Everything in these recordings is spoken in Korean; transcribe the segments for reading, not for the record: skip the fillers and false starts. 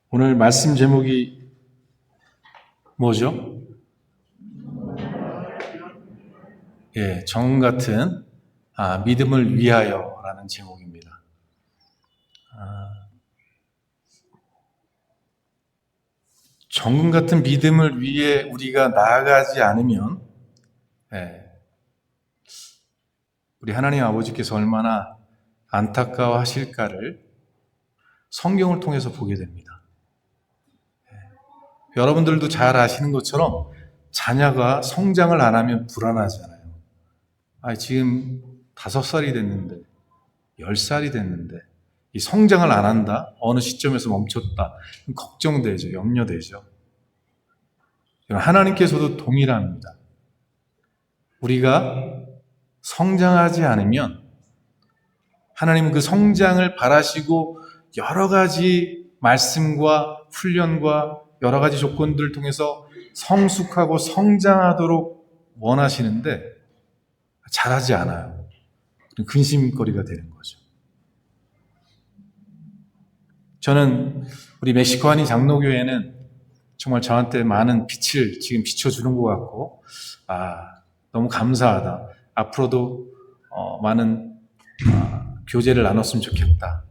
오늘 말씀 제목이 뭐죠? 정 같은 믿음을 위하여라는 제목입니다. 정 같은 믿음을 위해 우리가 나아가지 않으면 우리 하나님 아버지께서 얼마나 안타까워하실까를 성경을 통해서 보게 됩니다. 여러분들도 잘 아시는 것처럼 자녀가 성장을 안 하면 불안하잖아요. 지금 5살이 됐는데 10살이 됐는데 이 성장을 안 한다? 어느 시점에서 멈췄다? 걱정되죠. 염려되죠. 하나님께서도 동일합니다. 우리가 성장하지 않으면 하나님은 그 성장을 바라시고 여러 가지 말씀과 훈련과 여러 가지 조건들을 통해서 성숙하고 성장하도록 원하시는데 잘하지 않아요. 근심거리가 되는 거죠. 저는 우리 멕시코 한인 장로교회는 정말 저한테 많은 빛을 지금 비춰주는 것 같고 너무 감사하다. 앞으로도 많은 교제를 나눴으면 좋겠다.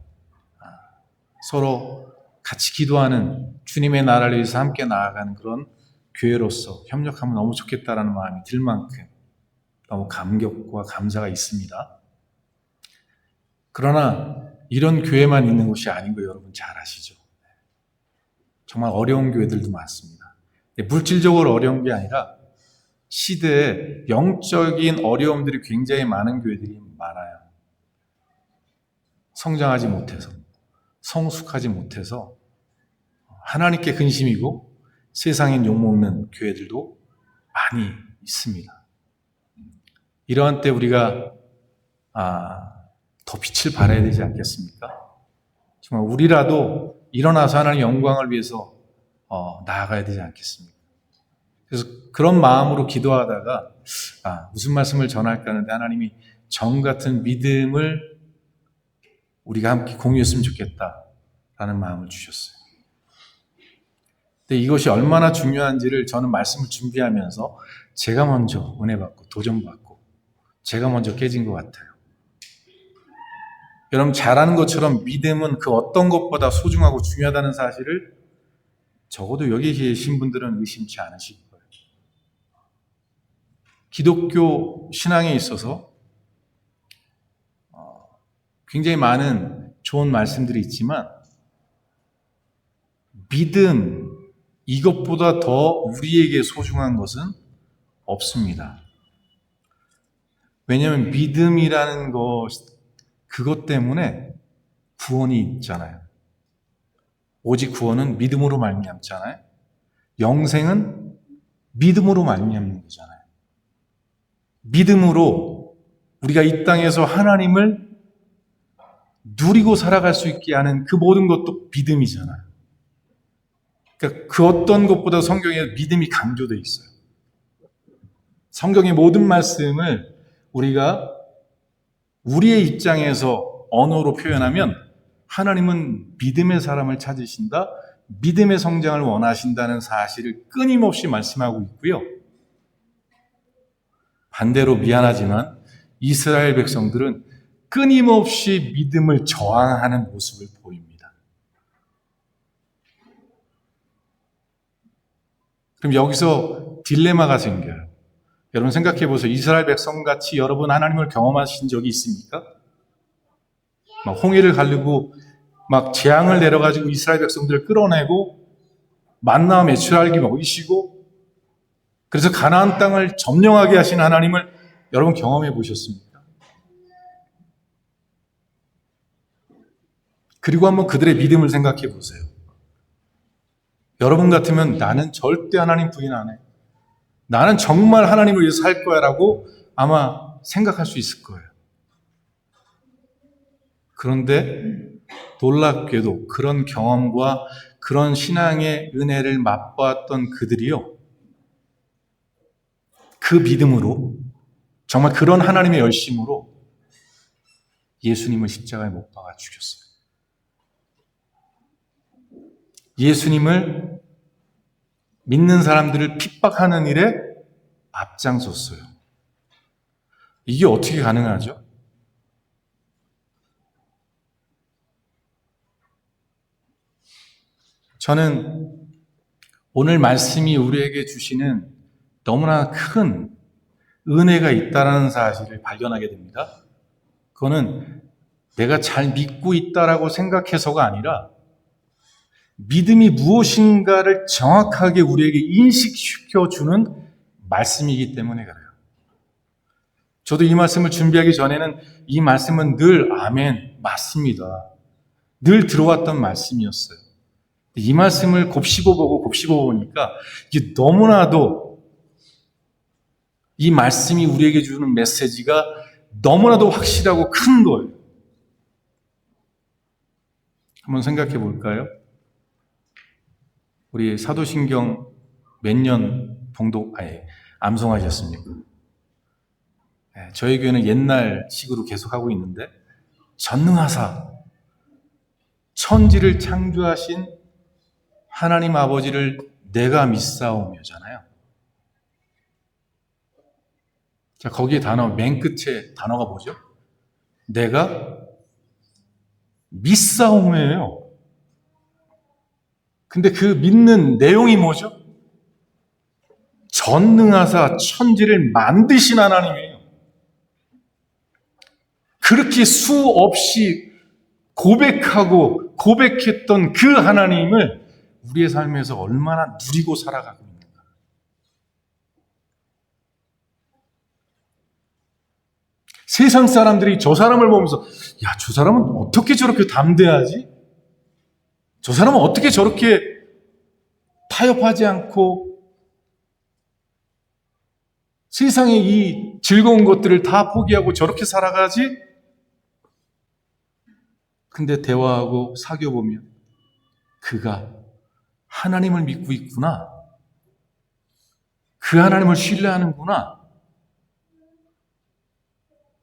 서로 같이 기도하는 주님의 나라를 위해서 함께 나아가는 그런 교회로서 협력하면 너무 좋겠다라는 마음이 들 만큼 너무 감격과 감사가 있습니다. 그러나 이런 교회만 있는 것이 아닌 거 여러분 잘 아시죠? 정말 어려운 교회들도 많습니다. 물질적으로 어려운 게 아니라 시대에 영적인 어려움들이 굉장히 많은 교회들이 많아요. 성장하지 못해서, 성숙하지 못해서 하나님께 근심이고 세상엔 욕먹는 교회들도 많이 있습니다. 이러한 때 우리가 더 빛을 발해야 되지 않겠습니까? 정말 우리라도 일어나서 하나님의 영광을 위해서 나아가야 되지 않겠습니까? 그래서 그런 마음으로 기도하다가 무슨 말씀을 전할까 하는데 하나님이 정 같은 믿음을 우리가 함께 공유했으면 좋겠다라는 마음을 주셨어요. 근데 이것이 얼마나 중요한지를 저는 말씀을 준비하면서 제가 먼저 은혜 받고 도전받고 제가 먼저 깨진 것 같아요. 여러분 잘 아는 것처럼 믿음은 그 어떤 것보다 소중하고 중요하다는 사실을 적어도 여기 계신 분들은 의심치 않으실 거예요. 기독교 신앙에 있어서 굉장히 많은 좋은 말씀들이 있지만 믿음 이것보다 더 우리에게 소중한 것은 없습니다. 왜냐하면 믿음이라는 그것 때문에 구원이 있잖아요. 오직 구원은 믿음으로 말미암잖아요. 영생은 믿음으로 말미암는 거잖아요. 믿음으로 우리가 이 땅에서 하나님을 누리고 살아갈 수 있게 하는 그 모든 것도 믿음이잖아요. 그러니까 그 어떤 것보다 성경에 믿음이 강조되어 있어요. 성경의 모든 말씀을 우리가 우리의 입장에서 언어로 표현하면 하나님은 믿음의 사람을 찾으신다, 믿음의 성장을 원하신다는 사실을 끊임없이 말씀하고 있고요. 반대로 미안하지만 이스라엘 백성들은 끊임없이 믿음을 저항하는 모습을 보입니다. 그럼 여기서 딜레마가 생겨요. 여러분 생각해 보세요. 이스라엘 백성같이 여러분 하나님을 경험하신 적이 있습니까? 막 홍해를 가르고 막 재앙을 내려가지고 이스라엘 백성들을 끌어내고 만나와 메추라기 먹이시고 그래서 가나안 땅을 점령하게 하신 하나님을 여러분 경험해 보셨습니까? 그리고 한번 그들의 믿음을 생각해 보세요. 여러분 같으면 나는 절대 하나님 부인 안 해. 나는 정말 하나님을 위해서 살 거야 라고 아마 생각할 수 있을 거예요. 그런데 놀랍게도 그런 경험과 그런 신앙의 은혜를 맛보았던 그들이요. 그 믿음으로 정말 그런 하나님의 열심으로 예수님을 십자가에 못 박아 죽였어요. 예수님을 믿는 사람들을 핍박하는 일에 앞장섰어요. 이게 어떻게 가능하죠? 저는 오늘 말씀이 우리에게 주시는 너무나 큰 은혜가 있다는 사실을 발견하게 됩니다. 그거는 내가 잘 믿고 있다라고 생각해서가 아니라 믿음이 무엇인가를 정확하게 우리에게 인식시켜주는 말씀이기 때문에 그래요. 저도 이 말씀을 준비하기 전에는 이 말씀은 늘 아멘, 맞습니다. 늘 들어왔던 말씀이었어요. 이 말씀을 곱씹어 보니까 이게 너무나도 이 말씀이 우리에게 주는 메시지가 너무나도 확실하고 큰 거예요. 한번 생각해 볼까요? 우리 사도신경 몇 년 암송하셨습니까? 저희 교회는 옛날 식으로 계속 하고 있는데, 전능하사 천지를 창조하신 하나님 아버지를 내가 믿사오며잖아요. 자, 거기에 맨 끝에 단어가 뭐죠? 내가 믿사오며예요. 근데 그 믿는 내용이 뭐죠? 전능하사 천지를 만드신 하나님이에요. 그렇게 수없이 고백했던 그 하나님을 우리의 삶에서 얼마나 누리고 살아가고 있는가. 세상 사람들이 저 사람을 보면서 야, 저 사람은 어떻게 저렇게 담대하지? 저 사람은 어떻게 저렇게 타협하지 않고 세상의 이 즐거운 것들을 다 포기하고 저렇게 살아가지? 근데 대화하고 사귀어보면 그가 하나님을 믿고 있구나. 그 하나님을 신뢰하는구나.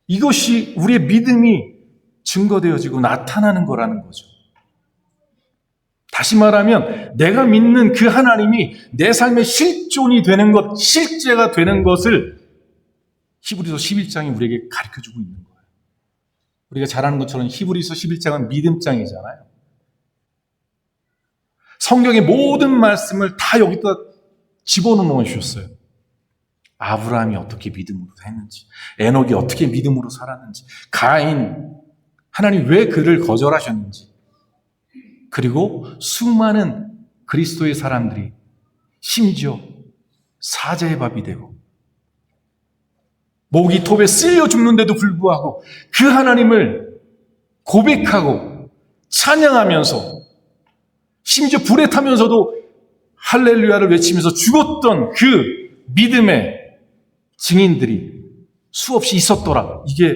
이것이 우리의 믿음이 증거되어지고 나타나는 거라는 거죠. 다시 말하면 내가 믿는 그 하나님이 내 삶의 실존이 되는 것, 실제가 되는 것을 히브리서 11장이 우리에게 가르쳐주고 있는 거예요. 우리가 잘 아는 것처럼 히브리서 11장은 믿음장이잖아요. 성경의 모든 말씀을 다 여기다 집어넣어 주셨어요. 아브라함이 어떻게 믿음으로 했는지, 에녹이 어떻게 믿음으로 살았는지, 가인, 하나님 왜 그를 거절하셨는지, 그리고 수많은 그리스도의 사람들이 심지어 사자의 밥이 되고 목이 톱에 쓸려 죽는데도 불구하고 그 하나님을 고백하고 찬양하면서 심지어 불에 타면서도 할렐루야를 외치면서 죽었던 그 믿음의 증인들이 수없이 있었더라. 이게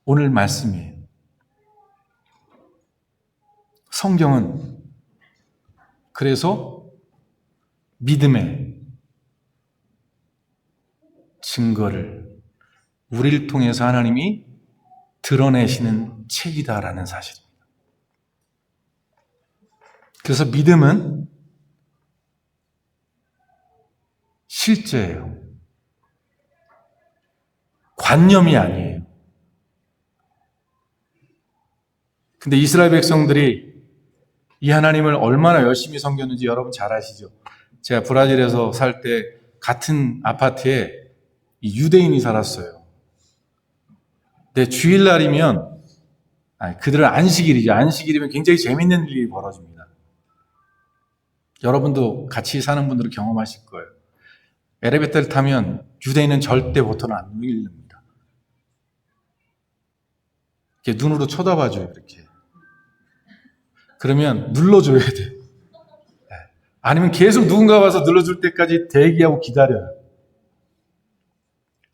오늘 말씀이에요. 성경은 그래서 믿음의 증거를 우리를 통해서 하나님이 드러내시는 책이다라는 사실입니다. 그래서 믿음은 실제예요. 관념이 아니에요. 근데 이스라엘 백성들이 이 하나님을 얼마나 열심히 섬겼는지 여러분 잘 아시죠? 제가 브라질에서 살 때 같은 아파트에 유대인이 살았어요. 근데 주일날이면, 그들은 안식일이죠. 안식일이면 굉장히 재밌는 일이 벌어집니다. 여러분도 같이 사는 분들은 경험하실 거예요. 엘리베이터를 타면 유대인은 절대 버튼을 안 누릅니다. 이렇게 눈으로 쳐다봐줘요, 이렇게. 그러면 눌러줘야 돼요. 아니면 계속 누군가 와서 눌러줄 때까지 대기하고 기다려요.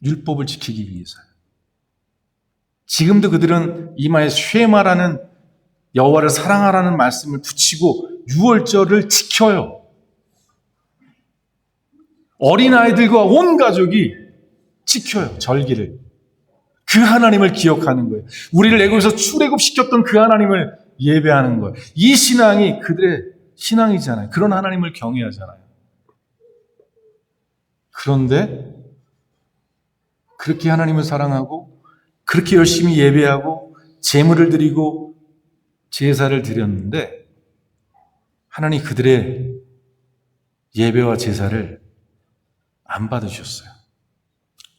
율법을 지키기 위해서요. 지금도 그들은 이마에 쉐마라는 여호와를 사랑하라는 말씀을 붙이고 유월절을 지켜요. 어린아이들과 온 가족이 지켜요, 절기를. 그 하나님을 기억하는 거예요. 우리를 애굽에서 출애굽시켰던 그 하나님을 예배하는 거예요. 이 신앙이 그들의 신앙이잖아요. 그런 하나님을 경외하잖아요. 그런데 그렇게 하나님을 사랑하고 그렇게 열심히 예배하고 제물을 드리고 제사를 드렸는데 하나님 그들의 예배와 제사를 안 받으셨어요.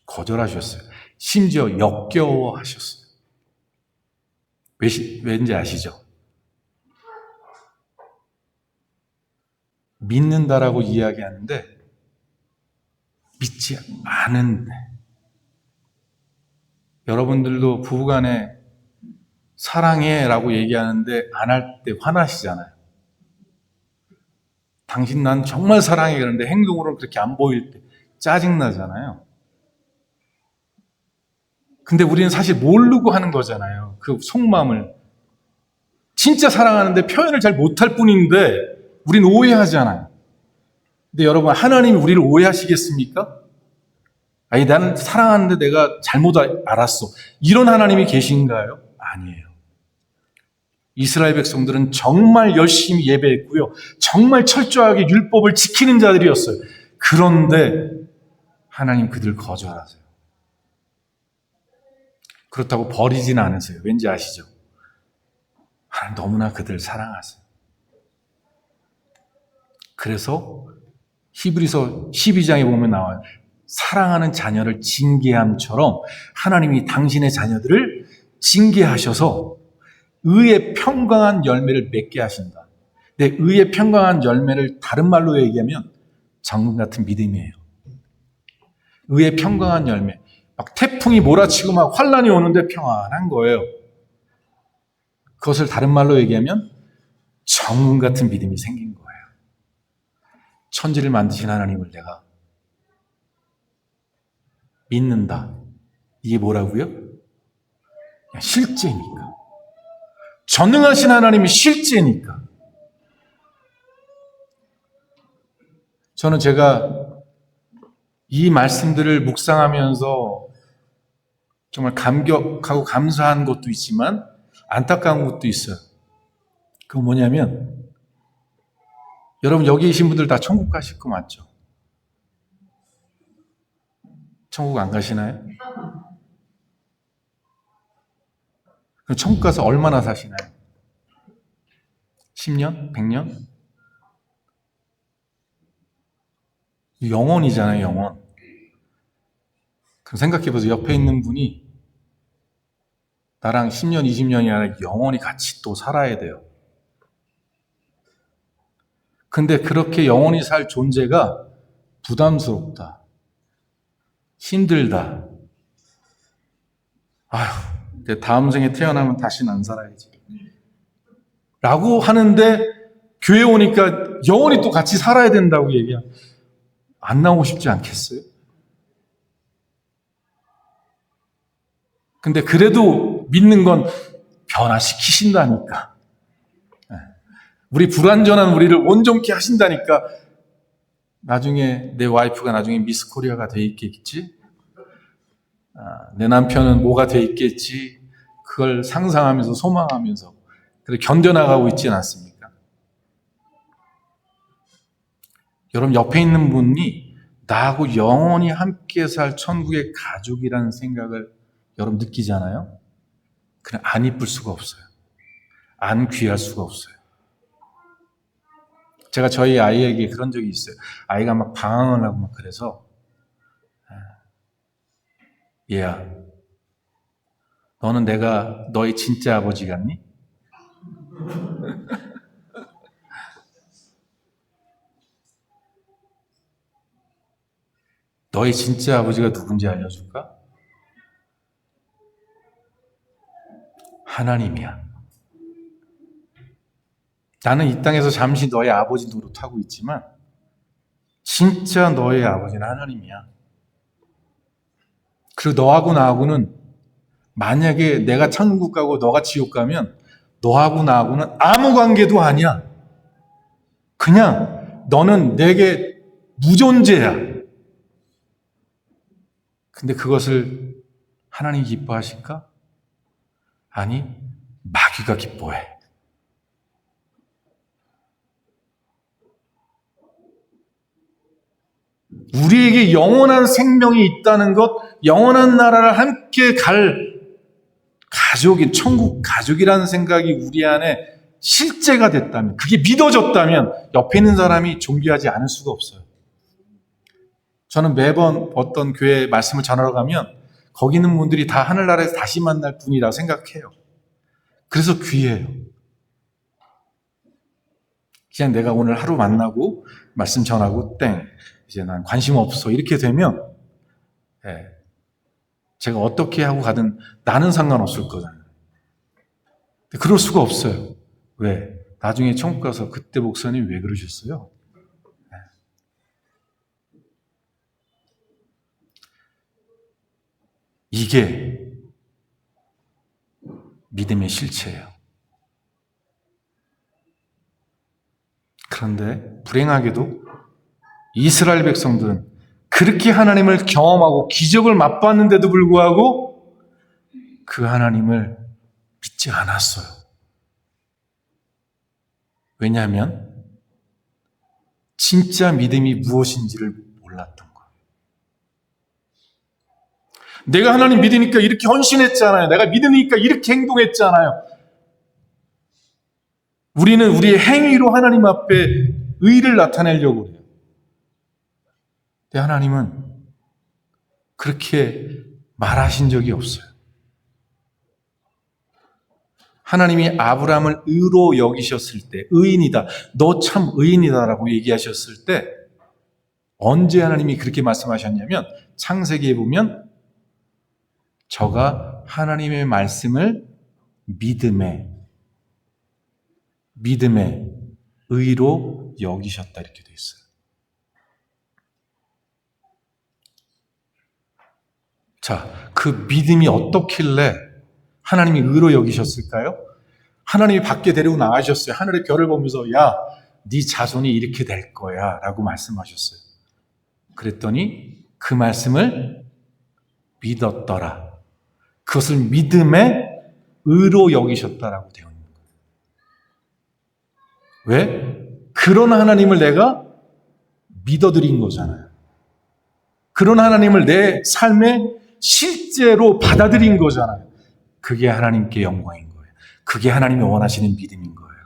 거절하셨어요. 심지어 역겨워하셨어요. 왠지 아시죠? 믿는다라고 이야기하는데 믿지 않은데. 여러분들도 부부간에 사랑해라고 얘기하는데 안 할 때 화나시잖아요. 당신 난 정말 사랑해 그러는데 행동으로는 그렇게 안 보일 때 짜증나잖아요. 근데 우리는 사실 모르고 하는 거잖아요. 그 속마음을. 진짜 사랑하는데 표현을 잘 못할 뿐인데 우리는 오해하잖아요. 근데 여러분, 하나님이 우리를 오해하시겠습니까? 아니, 나는 사랑하는데 내가 잘못 알았어. 이런 하나님이 계신가요? 아니에요. 이스라엘 백성들은 정말 열심히 예배했고요. 정말 철저하게 율법을 지키는 자들이었어요. 그런데 하나님 그들 거절하세요. 그렇다고 버리지는 않으세요. 왠지 아시죠? 하나님 너무나 그들 사랑하세요. 그래서 히브리서 12장에 보면 나와요. 사랑하는 자녀를 징계함처럼 하나님이 당신의 자녀들을 징계하셔서 의의 평강한 열매를 맺게 하신다. 근데 의의 평강한 열매를 다른 말로 얘기하면 정금 같은 믿음이에요. 의의 평강한 열매. 막 태풍이 몰아치고 막 환란이 오는데 평안한 거예요. 그것을 다른 말로 얘기하면 정금 같은 믿음이 생긴 거예요. 천지를 만드신 하나님을 내가 믿는다. 이게 뭐라고요? 실제니까. 전능하신 하나님이 실제니까. 저는 제가 이 말씀들을 묵상하면서 정말 감격하고 감사한 것도 있지만 안타까운 것도 있어요. 그건 뭐냐면 여러분 여기 계신 분들 다 천국 가실 거 맞죠? 천국 안 가시나요? 그럼 천국 가서 얼마나 사시나요? 10년? 100년? 영원이잖아요, 영원. 그럼 생각해보세요. 옆에 있는 분이 나랑 10년, 20년이 아니라 영원히 같이 또 살아야 돼요. 근데 그렇게 영원히 살 존재가 부담스럽다. 힘들다. 아휴, 다음 생에 태어나면 다시는 안 살아야지. 라고 하는데 교회 오니까 영원히 또 같이 살아야 된다고 얘기하면 안 나오고 싶지 않겠어요? 근데 그래도 믿는 건 변화시키신다니까. 우리 불완전한 우리를 온전케 하신다니까. 나중에 내 와이프가 나중에 미스 코리아가 돼 있겠지? 내 남편은 뭐가 돼 있겠지? 그걸 상상하면서 소망하면서 그래 견뎌나가고 있지는 않습니까? 여러분 옆에 있는 분이 나하고 영원히 함께 살 천국의 가족이라는 생각을 여러분 느끼잖아요? 그냥 안 이쁠 수가 없어요. 안 귀할 수가 없어요. 제가 저희 아이에게 그런 적이 있어요. 아이가 막 방황을 하고 막 그래서 얘야, 너는 내가 너의 진짜 아버지 같니? 너의 진짜 아버지가 누군지 알려줄까? 하나님이야. 나는 이 땅에서 잠시 너의 아버지 노릇하고 있지만 진짜 너의 아버지는 하나님이야. 그리고 너하고 나하고는 만약에 내가 천국 가고 너가 지옥 가면 너하고 나하고는 아무 관계도 아니야. 그냥 너는 내게 무존재야. 근데 그것을 하나님이 기뻐하실까? 아니, 마귀가 기뻐해. 우리에게 영원한 생명이 있다는 것, 영원한 나라를 함께 갈 가족인, 천국 가족이라는 생각이 우리 안에 실제가 됐다면, 그게 믿어졌다면 옆에 있는 사람이 존귀하지 않을 수가 없어요. 저는 매번 어떤 교회 말씀을 전하러 가면 거기 있는 분들이 다 하늘나라에서 다시 만날 분이라고 생각해요. 그래서 귀해요. 그냥 내가 오늘 하루 만나고 말씀 전하고 땡, 이제 난 관심 없어 이렇게 되면 제가 어떻게 하고 가든 나는 상관없을 거잖아요. 그럴 수가 없어요. 왜? 나중에 천국 가서 그때 목사님 왜 그러셨어요? 이게 믿음의 실체예요. 그런데 불행하게도 이스라엘 백성들은 그렇게 하나님을 경험하고 기적을 맛봤는데도 불구하고 그 하나님을 믿지 않았어요. 왜냐하면 진짜 믿음이 무엇인지를 몰랐던 거예요. 내가 하나님 믿으니까 이렇게 헌신했잖아요. 내가 믿으니까 이렇게 행동했잖아요. 우리는 우리의 행위로 하나님 앞에 의를 나타내려고 해요. 근데 하나님은 그렇게 말하신 적이 없어요. 하나님이 아브라함을 의로 여기셨을 때, 의인이다, 너 참 의인이다라고 얘기하셨을 때 언제 하나님이 그렇게 말씀하셨냐면 창세기에 보면 저가 하나님의 말씀을 믿음에 의로 여기셨다 이렇게 돼 있어요. 자, 그 믿음이 어떻길래 하나님이 의로 여기셨을까요? 하나님이 밖에 데리고 나가셨어요. 하늘의 별을 보면서 야, 네 자손이 이렇게 될 거야 라고 말씀하셨어요. 그랬더니 그 말씀을 믿었더라. 그것을 믿음의 의로 여기셨다라고 되어 있는 거예요. 왜? 그런 하나님을 내가 믿어드린 거잖아요. 그런 하나님을 내 삶에 실제로 받아들인 거잖아요. 그게 하나님께 영광인 거예요. 그게 하나님이 원하시는 믿음인 거예요.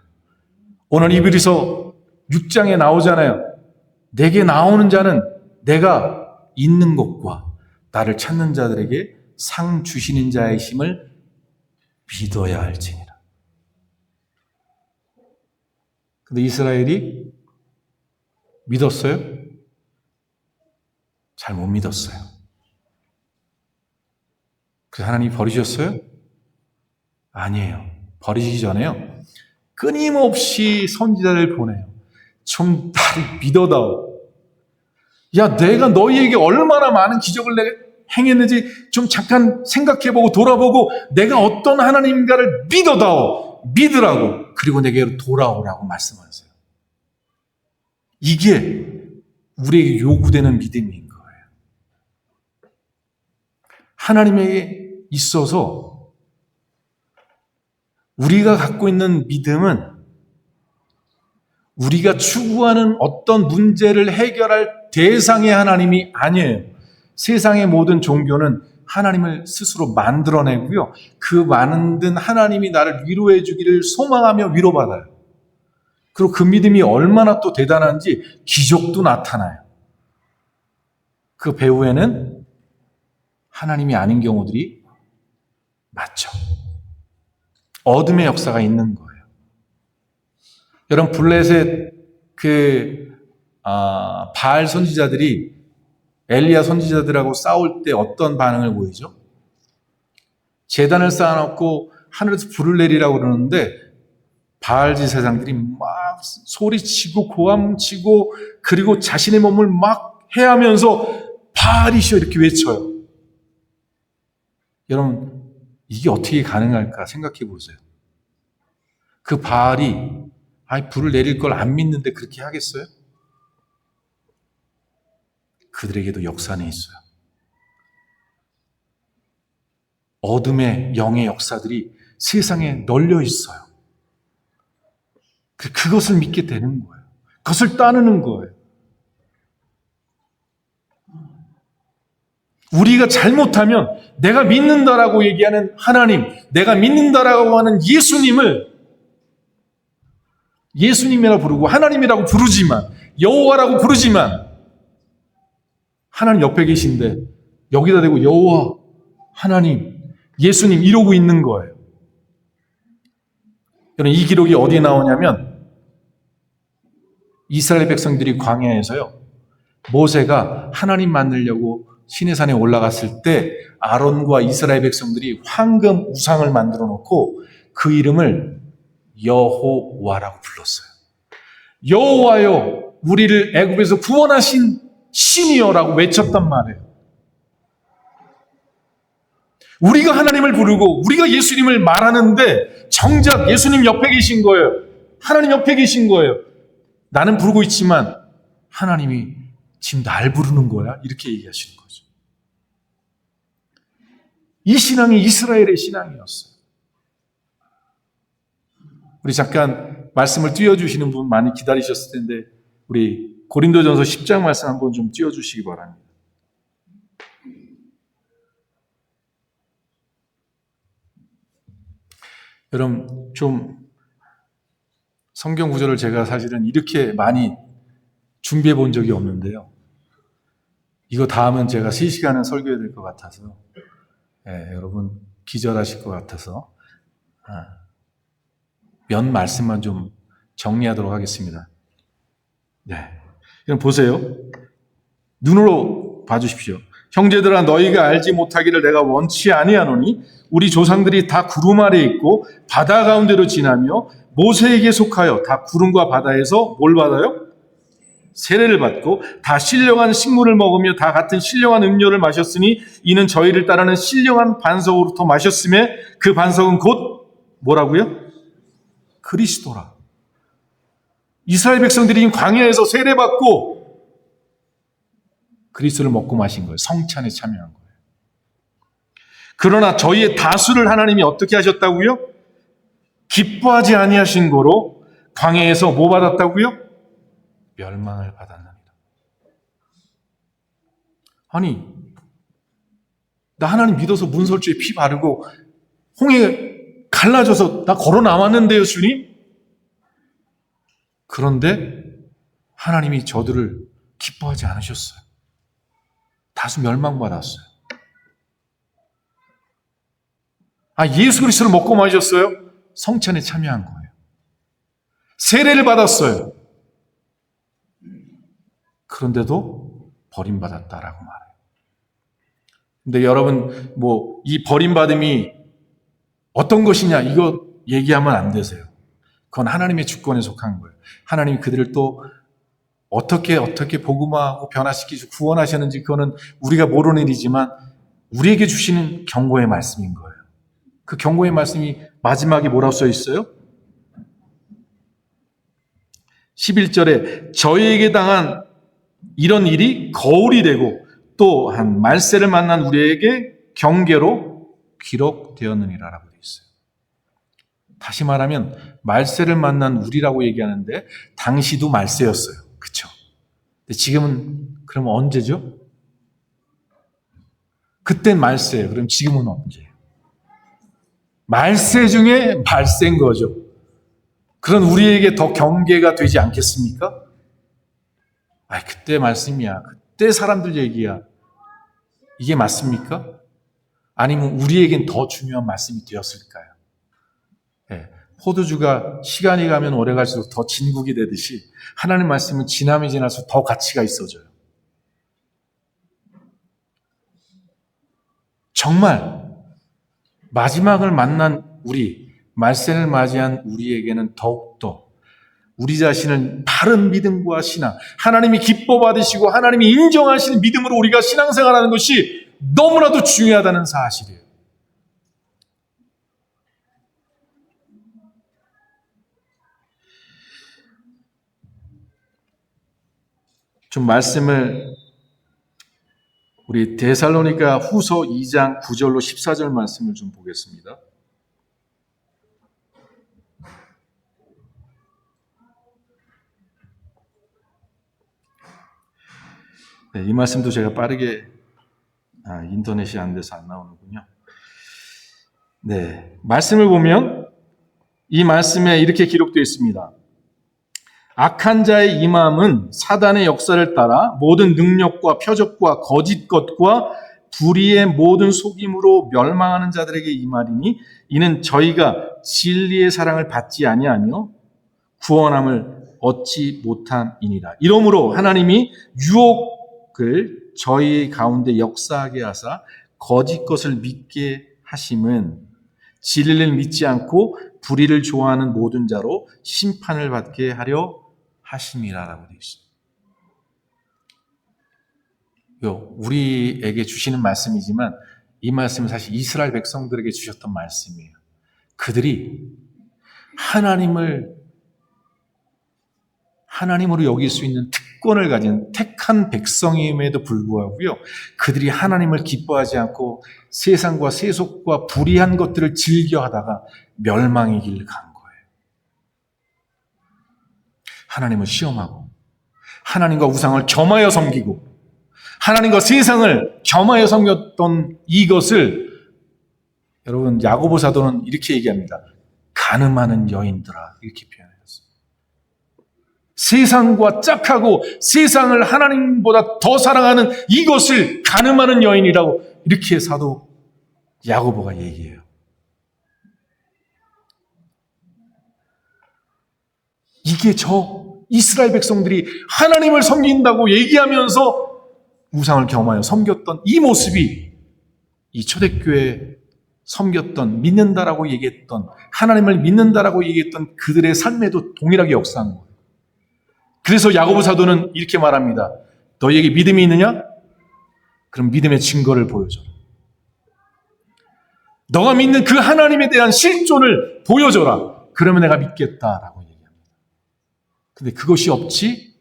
오늘 이브리서 6장에 나오잖아요. 내게 나오는 자는 내가 있는 것과 나를 찾는 자들에게 상 주시는 자의 힘을 믿어야 할지니라. 근데 이스라엘이 믿었어요? 잘 못 믿었어요. 그래서 하나님이 버리셨어요? 아니에요. 버리시기 전에요. 끊임없이 선지자를 보내요. 좀 나를 믿어다오. 야, 내가 너희에게 얼마나 많은 기적을 내가 행했는지 좀 잠깐 생각해보고 돌아보고 내가 어떤 하나님인가를 믿어다오. 믿으라고. 그리고 내게 돌아오라고 말씀하세요. 이게 우리에게 요구되는 믿음인 거예요. 하나님에게 있어서 우리가 갖고 있는 믿음은 우리가 추구하는 어떤 문제를 해결할 대상의 하나님이 아니에요. 세상의 모든 종교는 하나님을 스스로 만들어내고요. 그 만든 하나님이 나를 위로해 주기를 소망하며 위로받아요. 그리고 그 믿음이 얼마나 또 대단한지 기적도 나타나요. 그 배후에는 하나님이 아닌 경우들이 많죠. 어둠의 역사가 있는 거예요. 여러분, 블레셋 바알 선지자들이 엘리야 선지자들하고 싸울 때 어떤 반응을 보이죠? 제단을 쌓아놓고 하늘에서 불을 내리라고 그러는데 바알지 세상들이 막 소리치고 고함치고 그리고 자신의 몸을 막 해하면서 바알이시여 이렇게 외쳐요. 여러분, 이게 어떻게 가능할까 생각해 보세요. 그 바알이 불을 내릴 걸 안 믿는데 그렇게 하겠어요? 그들에게도 역사는 있어요. 어둠의 영의 역사들이 세상에 널려 있어요. 그것을 믿게 되는 거예요. 그것을 따르는 거예요. 우리가 잘못하면 내가 믿는다라고 얘기하는 하나님, 내가 믿는다라고 하는 예수님이라고 부르고 하나님이라고 부르지만, 여호와라고 부르지만, 하나님 옆에 계신데 여기다 대고 여호와, 하나님, 예수님 이러고 있는 거예요. 여러분, 이 기록이 어디에 나오냐면 이스라엘 백성들이 광야에서요, 모세가 하나님 만나려고 시내산에 올라갔을 때 아론과 이스라엘 백성들이 황금 우상을 만들어 놓고 그 이름을 여호와라고 불렀어요. 여호와여, 우리를 애굽에서 구원하신 신이여라고 외쳤단 말이에요. 우리가 하나님을 부르고 우리가 예수님을 말하는데 정작 예수님 옆에 계신 거예요. 하나님 옆에 계신 거예요. 나는 부르고 있지만 하나님이 지금 날 부르는 거야, 이렇게 얘기하시는 거죠. 이 신앙이 이스라엘의 신앙이었어요. 우리 잠깐 말씀을 띄워주시는 분 많이 기다리셨을 텐데 우리 고린도전서 10장 말씀 한번 좀 띄워주시기 바랍니다. 여러분, 좀 성경 구절을 제가 사실은 이렇게 많이 준비해 본 적이 없는데요. 이거 다 하면 제가 3시간은 설교해야 될 것 같아서, 여러분 기절하실 것 같아서 몇 말씀만 좀 정리하도록 하겠습니다. 여러분 보세요. 눈으로 봐주십시오. 형제들아, 너희가 알지 못하기를 내가 원치 아니하노니 우리 조상들이 다 구름 아래 있고 바다 가운데로 지나며 모세에게 속하여 다 구름과 바다에서 뭘 받아요? 세례를 받고 다 신령한 식물을 먹으며 다 같은 신령한 음료를 마셨으니 이는 저희를 따르는 신령한 반석으로부터 마셨음에 그 반석은 곧 뭐라고요? 그리스도라. 이스라엘 백성들이 광야에서 세례받고 그리스도를 먹고 마신 거예요. 성찬에 참여한 거예요. 그러나 저희의 다수를 하나님이 어떻게 하셨다고요? 기뻐하지 아니하신 거로 광야에서 뭐 받았다고요? 멸망을 받았느니라. 아니, 나 하나님 믿어서 문설주에 피 바르고 홍해 갈라져서 나 걸어 나왔는데요, 주님? 그런데 하나님이 저들을 기뻐하지 않으셨어요. 다수 멸망받았어요. 예수 그리스도를 먹고 마셨어요? 성찬에 참여한 거예요. 세례를 받았어요. 그런데도 버림받았다라고 말해요. 근데 여러분, 이 버림받음이 어떤 것이냐, 이거 얘기하면 안 되세요. 그건 하나님의 주권에 속한 거예요. 하나님이 그들을 또 어떻게 복음화하고 변화시키고 구원하셨는지 그거는 우리가 모르는 일이지만 우리에게 주시는 경고의 말씀인 거예요. 그 경고의 말씀이 마지막에 뭐라고 써 있어요? 11절에 저희에게 당한 이런 일이 거울이 되고 또한 말세를 만난 우리에게 경계로 기록되었느니라라고 되어 있어요. 다시 말하면 말세를 만난 우리라고 얘기하는데 당시도 말세였어요. 그렇죠? 근데 지금은 그러면 언제죠? 그땐 말세예요. 그럼 지금은 언제예요? 말세 중에 말세인 거죠. 그런 우리에게 더 경계가 되지 않겠습니까? 그때 말씀이야. 그때 사람들 얘기야. 이게 맞습니까? 아니면 우리에겐 더 중요한 말씀이 되었을까요? 포도주가 시간이 가면 오래 갈수록 더 진국이 되듯이 하나님 말씀은 지남이 지날수록 더 가치가 있어져요. 정말 마지막을 만난 우리, 말세를 맞이한 우리에게는 더욱더 우리 자신을 바른 믿음과 신앙, 하나님이 기뻐 받으시고 하나님이 인정하시는 믿음으로 우리가 신앙생활하는 것이 너무나도 중요하다는 사실이에요. 좀 말씀을 우리 데살로니가 후서 2장 9절로 14절 말씀을 좀 보겠습니다. 이 말씀도 제가 빠르게 인터넷이 안 돼서 안 나오는군요. 네, 말씀을 보면 이 말씀에 이렇게 기록되어 있습니다. 악한 자의 임함은 사단의 역사를 따라 모든 능력과 표적과 거짓 것과 불의의 모든 속임으로 멸망하는 자들에게 임하리니 이는 저희가 진리의 사랑을 받지 아니하며 구원함을 얻지 못함이니라. 이러므로 하나님이 유혹을 저희 가운데 역사하게 하사 거짓 것을 믿게 하심은 진리를 믿지 않고 불의를 좋아하는 모든 자로 심판을 받게 하려 하심이라라고 되어 있습니다. 우리에게 주시는 말씀이지만 이 말씀은 사실 이스라엘 백성들에게 주셨던 말씀이에요. 그들이 하나님으로 여길 수 있는 특권을 가진 택한 백성임에도 불구하고요, 그들이 하나님을 기뻐하지 않고 세상과 세속과 불의한 것들을 즐겨하다가 멸망의 길을 간 거예요. 하나님을 시험하고 하나님과 우상을 겸하여 섬기고 하나님과 세상을 겸하여 섬겼던 이것을 여러분 야고보 사도는 이렇게 얘기합니다. 가늠하는 여인들아, 이렇게 표현했어요. 세상과 짝하고 세상을 하나님보다 더 사랑하는 이것을 가늠하는 여인이라고 이렇게 사도 야고보가 얘기해요. 이게 저 이스라엘 백성들이 하나님을 섬긴다고 얘기하면서 우상을 겸하여 섬겼던 이 모습이 이 초대교회에 섬겼던, 믿는다라고 얘기했던, 하나님을 믿는다라고 얘기했던 그들의 삶에도 동일하게 역사한 거예요. 그래서 야고보 사도는 이렇게 말합니다. 너희에게 믿음이 있느냐? 그럼 믿음의 증거를 보여줘라. 너가 믿는 그 하나님에 대한 실존을 보여줘라. 그러면 내가 믿겠다라고 얘기합니다. 근데 그것이 없지?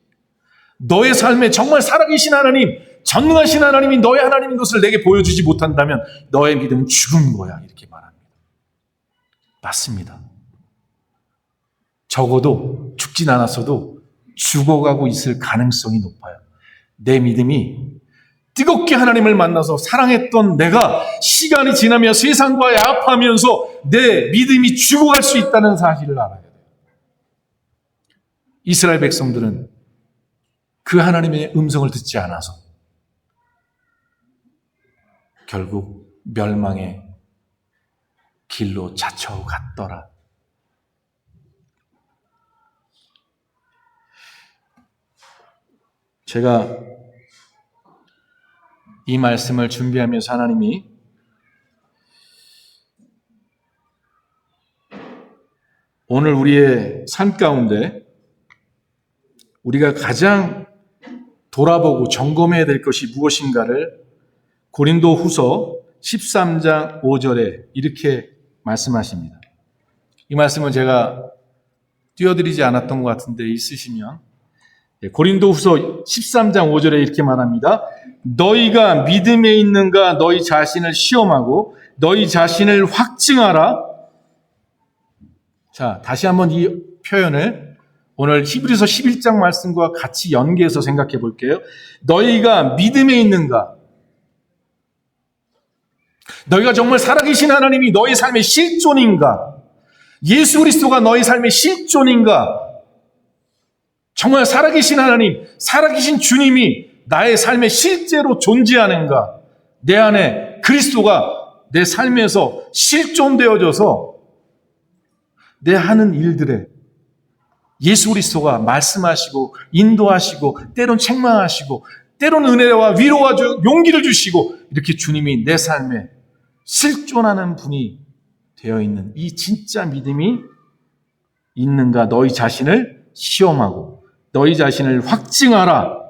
너의 삶에 정말 살아계신 하나님, 전능하신 하나님이 너의 하나님인 것을 내게 보여주지 못한다면 너의 믿음은 죽은 거야. 이렇게 말합니다. 맞습니다. 적어도 죽진 않았어도 죽어가고 있을 가능성이 높아요. 내 믿음이 뜨겁게 하나님을 만나서 사랑했던 내가 시간이 지나며 세상과 야합하면서 내 믿음이 죽어갈 수 있다는 사실을 알아야 돼요. 이스라엘 백성들은 그 하나님의 음성을 듣지 않아서 결국 멸망의 길로 자처갔더라. 제가 이 말씀을 준비하면서 하나님이 오늘 우리의 삶 가운데 우리가 가장 돌아보고 점검해야 될 것이 무엇인가를 고린도 후서 13장 5절에 이렇게 말씀하십니다. 이 말씀은 제가 띄워드리지 않았던 것 같은데 있으시면 고린도 후서 13장 5절에 이렇게 말합니다. 너희가 믿음에 있는가 너희 자신을 시험하고 너희 자신을 확증하라. 자, 다시 한번 이 표현을 오늘 히브리서 11장 말씀과 같이 연계해서 생각해 볼게요. 너희가 믿음에 있는가? 너희가 정말 살아계신 하나님이 너희 삶의 실존인가? 예수 그리스도가 너희 삶의 실존인가? 정말 살아계신 하나님, 살아계신 주님이 나의 삶에 실제로 존재하는가? 내 안에 그리스도가 내 삶에서 실존되어져서 내 하는 일들에 예수 그리스도가 말씀하시고 인도하시고 때론 책망하시고 때론 은혜와 위로와 용기를 주시고 이렇게 주님이 내 삶에 실존하는 분이 되어 있는 이 진짜 믿음이 있는가? 너희 자신을 시험하고 너희 자신을 확증하라.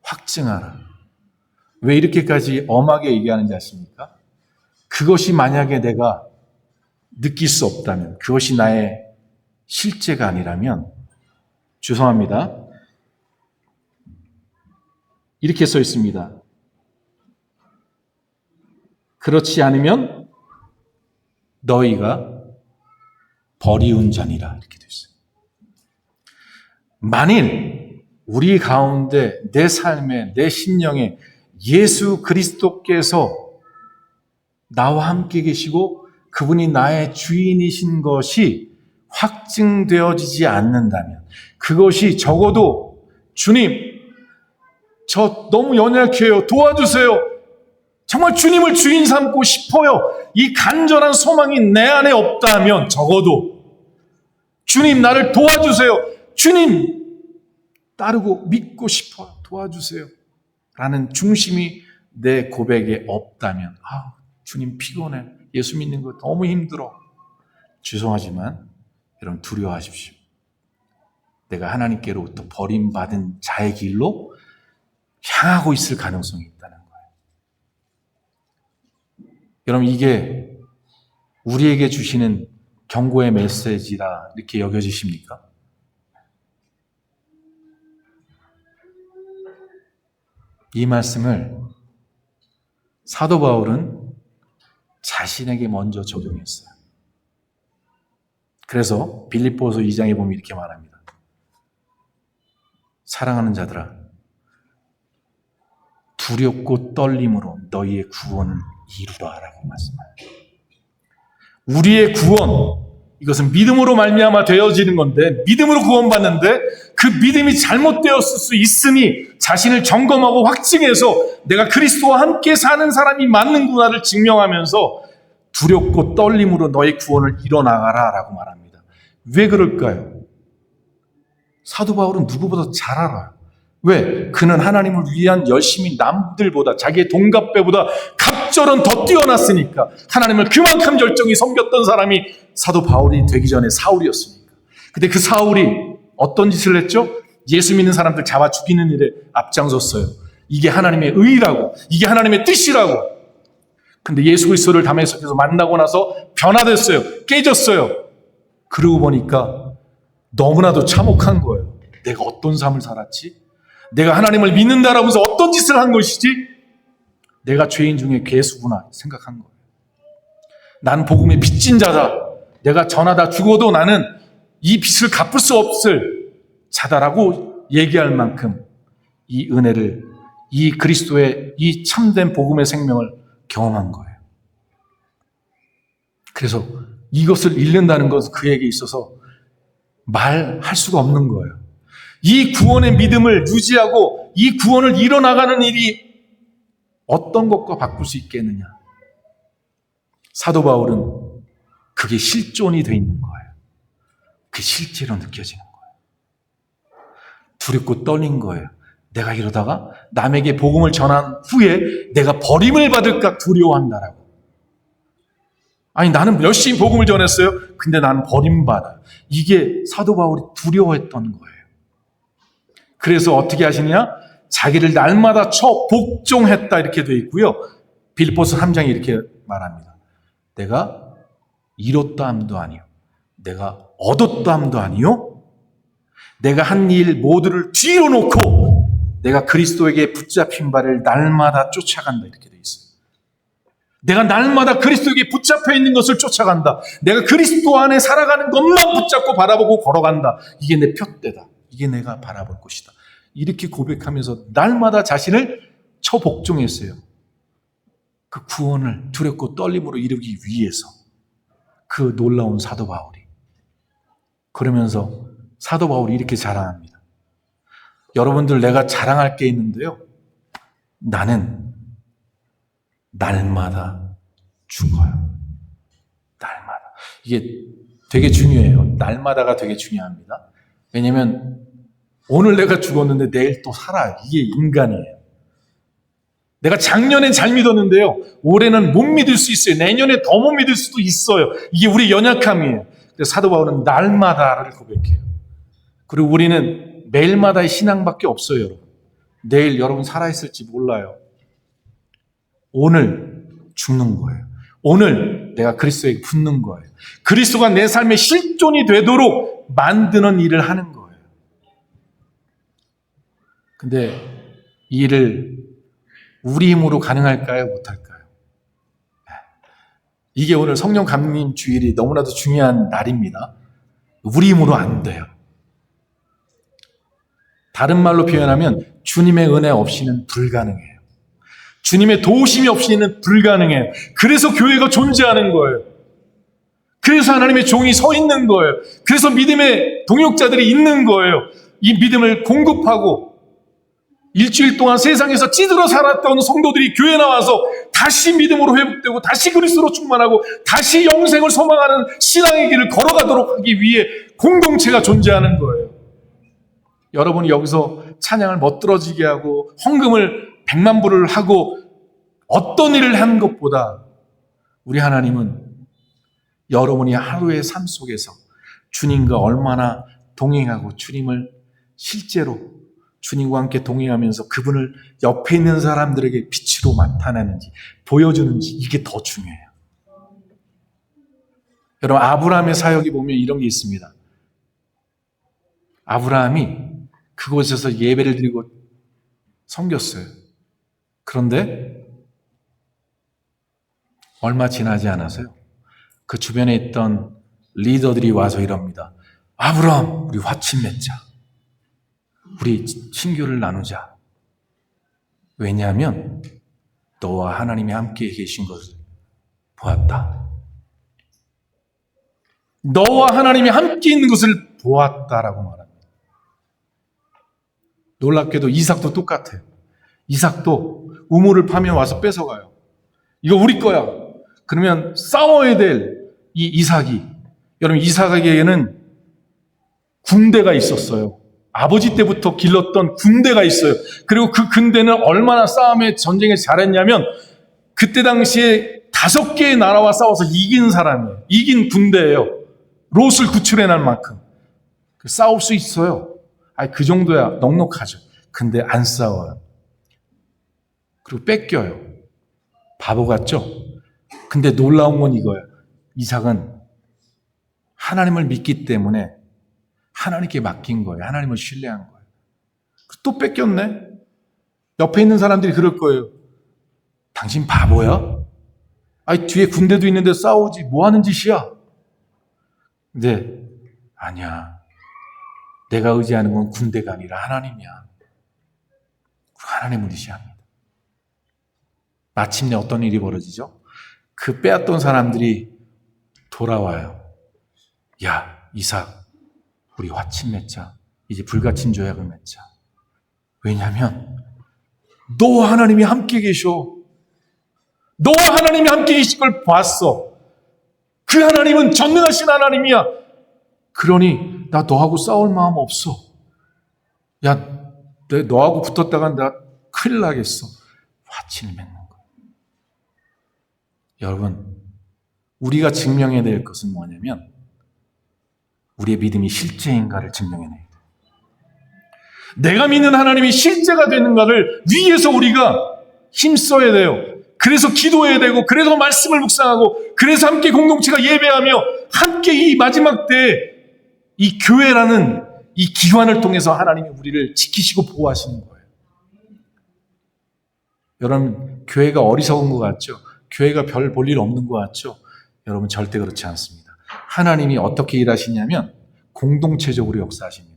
확증하라. 왜 이렇게까지 엄하게 얘기하는지 아십니까? 그것이 만약에 내가 느낄 수 없다면, 그것이 나의 실제가 아니라면, 죄송합니다. 이렇게 써 있습니다. 그렇지 않으면 너희가 버리운 자니라. 이렇게 되어 있어요. 만일 우리 가운데 내 삶에 내 심령에 예수 그리스도께서 나와 함께 계시고 그분이 나의 주인이신 것이 확증되어지지 않는다면, 그것이 적어도 주님, 저 너무 연약해요. 도와주세요. 정말 주님을 주인 삼고 싶어요. 이 간절한 소망이 내 안에 없다면 적어도 주님 나를 도와주세요. 주님 따르고 믿고 싶어요. 도와주세요. 라는 중심이 내 고백에 없다면, 주님 피곤해. 예수 믿는 거 너무 힘들어. 죄송하지만 여러분 두려워하십시오. 내가 하나님께로부터 버림받은 자의 길로 향하고 있을 가능성이 있다는 거예요. 여러분 이게 우리에게 주시는 경고의 메시지라 이렇게 여겨지십니까? 이 말씀을 사도 바울은 자신에게 먼저 적용했어요. 그래서 빌립보서 2장에 보면 이렇게 말합니다. 사랑하는 자들아, 두렵고 떨림으로 너희의 구원을 이루라라고 말씀합니다. 우리의 구원, 이것은 믿음으로 말미암아 되어지는 건데, 믿음으로 구원받는데 그 믿음이 잘못되었을 수 있으니 자신을 점검하고 확증해서 내가 그리스도와 함께 사는 사람이 맞는구나를 증명하면서 두렵고 떨림으로 너의 구원을 이뤄나가라 라고 말합니다. 왜 그럴까요? 사도 바울은 누구보다 잘 알아요. 왜? 그는 하나님을 위한 열심이 남들보다, 자기의 동갑배보다 갑절은 더 뛰어났으니까. 하나님을 그만큼 열정이 섬겼던 사람이 사도 바울이 되기 전에 사울이었으니까. 근데 그 사울이 어떤 짓을 했죠? 예수 믿는 사람들 잡아 죽이는 일에 앞장섰어요. 이게 하나님의 의라고, 이게 하나님의 뜻이라고. 근데 예수 그리스도를 다메섹에서 만나고 나서 변화됐어요. 깨졌어요. 그러고 보니까 너무나도 참혹한 거예요. 내가 어떤 삶을 살았지? 내가 하나님을 믿는다라면서 어떤 짓을 한 것이지? 내가 죄인 중에 괴수구나 생각한 거예요. 난 복음의 빚진 자다. 내가 전하다 죽어도 나는 이 빚을 갚을 수 없을 자다라고 얘기할 만큼 이 은혜를, 이 그리스도의 이 참된 복음의 생명을 경험한 거예요. 그래서 이것을 잃는다는 것은 그에게 있어서 말할 수가 없는 거예요. 이 구원의 믿음을 유지하고 이 구원을 이뤄나가는 일이 어떤 것과 바꿀 수 있겠느냐. 사도 바울은 그게 실존이 돼 있는 거예요. 그게 실제로 느껴지는 거예요. 두렵고 떨린 거예요. 내가 이러다가 남에게 복음을 전한 후에 내가 버림을 받을까 두려워한다라고. 아니 나는 열심히 복음을 전했어요. 근데 나는 버림받아. 이게 사도 바울이 두려워했던 거예요. 그래서 어떻게 하시냐? 자기를 날마다 복종했다 이렇게 되어 있고요. 빌립보서 3장에 이렇게 말합니다. 내가 잃었다 함도 아니요, 내가 얻었다 함도 아니요, 내가 한 일 모두를 뒤로 놓고 내가 그리스도에게 붙잡힌 바를 날마다 쫓아간다 이렇게 되어 있어요. 내가 날마다 그리스도에게 붙잡혀 있는 것을 쫓아간다. 내가 그리스도 안에 살아가는 것만 붙잡고 바라보고 걸어간다. 이게 내 표대다. 이게 내가 바라볼 것이다. 이렇게 고백하면서 날마다 자신을 처복종했어요. 그 구원을 두렵고 떨림으로 이루기 위해서. 그 놀라운 사도 바울이. 그러면서 사도 바울이 이렇게 자랑합니다. 여러분들, 내가 자랑할 게 있는데요. 나는 날마다 죽어요. 날마다. 이게 되게 중요해요. 날마다가 되게 중요합니다. 왜냐면 오늘 내가 죽었는데 내일 또 살아요. 이게 인간이에요. 내가 작년엔 잘 믿었는데요. 올해는 못 믿을 수 있어요. 내년에 더 못 믿을 수도 있어요. 이게 우리 연약함이에요. 그래서 사도 바울은 날마다를 고백해요. 그리고 우리는 매일마다의 신앙밖에 없어요, 여러분. 내일 여러분 살아있을지 몰라요. 오늘 죽는 거예요. 오늘 내가 그리스도에게 붙는 거예요. 그리스도가 내 삶의 실존이 되도록 만드는 일을 하는 거예요. 근데 이 일을 우리 힘으로 가능할까요? 못할까요? 이게 오늘 성령 감림 주일이 너무나도 중요한 날입니다. 우리 힘으로 안 돼요. 다른 말로 표현하면 주님의 은혜 없이는 불가능해요. 주님의 도우심이 없이는 불가능해요. 그래서 교회가 존재하는 거예요. 그래서 하나님의 종이 서 있는 거예요. 그래서 믿음의 동역자들이 있는 거예요. 이 믿음을 공급하고 일주일 동안 세상에서 찌들어 살았던 성도들이 교회 나와서 다시 믿음으로 회복되고 다시 그리스도로 충만하고 다시 영생을 소망하는 신앙의 길을 걸어가도록 하기 위해 공동체가 존재하는 거예요. 여러분이 여기서 찬양을 멋들어지게 하고 헌금을 100만 불을 하고 어떤 일을 한 것보다 우리 하나님은 여러분이 하루의 삶 속에서 주님과 얼마나 동행하고 주님을 실제로 주님과 함께 동행하면서 그분을 옆에 있는 사람들에게 빛으로 나타내는지 보여주는지 이게 더 중요해요. 여러분 아브라함의 사역에 보면 이런 게 있습니다. 아브라함이 그곳에서 예배를 드리고 섬겼어요. 그런데 얼마 지나지 않아서요. 그 주변에 있던 리더들이 와서 이럽니다. 아브라함, 우리 화친 맺자. 우리 친교를 나누자. 왜냐하면 너와 하나님이 함께 계신 것을 보았다. 너와 하나님이 함께 있는 것을 보았다라고 말합니다. 놀랍게도 이삭도 똑같아요. 이삭도 우물을 파면 와서 뺏어가요. 이거 우리 거야. 그러면 싸워야 될 이 이삭이, 여러분 이삭에게는 군대가 있었어요. 아버지 때부터 길렀던 군대가 있어요. 그리고 그 군대는 얼마나 싸움에 전쟁에 잘했냐면 그때 당시에 5개의 나라와 싸워서 이긴 사람이에요. 이긴 군대예요. 롯을 구출해낼 만큼. 싸울 수 있어요. 그 정도야 넉넉하죠. 근데 안 싸워요. 그리고 뺏겨요. 바보 같죠? 근데 놀라운 건 이거예요. 이삭은 하나님을 믿기 때문에 하나님께 맡긴 거예요. 하나님을 신뢰한 거예요. 또 뺏겼네? 옆에 있는 사람들이 그럴 거예요. 당신 바보야? 뒤에 군대도 있는데 싸우지. 뭐 하는 짓이야? 근데 아니야. 내가 의지하는 건 군대가 아니라 하나님이야. 하나님을 의지합니다. 마침내 어떤 일이 벌어지죠? 그 빼앗던 사람들이 돌아와요. 야, 이삭, 우리 화친 맺자. 이제 불가침 조약을 맺자. 왜냐하면 너와 하나님이 함께 계셔. 너와 하나님이 함께 계실 걸 봤어. 그 하나님은 전능하신 하나님이야. 그러니 나 너하고 싸울 마음 없어. 야, 너하고 붙었다가 나 큰일 나겠어. 화친을 맺는 거야. 여러분, 우리가 증명해야 될 것은 뭐냐면 우리의 믿음이 실제인가를 증명해내야 돼요. 내가 믿는 하나님이 실제가 되는가를 위해서 우리가 힘써야 돼요. 그래서 기도해야 되고, 그래서 말씀을 묵상하고, 그래서 함께 공동체가 예배하며 함께 이 마지막 때에 이 교회라는 이 기관을 통해서 하나님이 우리를 지키시고 보호하시는 거예요. 여러분, 교회가 어리석은 것 같죠? 교회가 별 볼 일 없는 것 같죠? 여러분, 절대 그렇지 않습니다. 하나님이 어떻게 일하시냐면 공동체적으로 역사하십니다.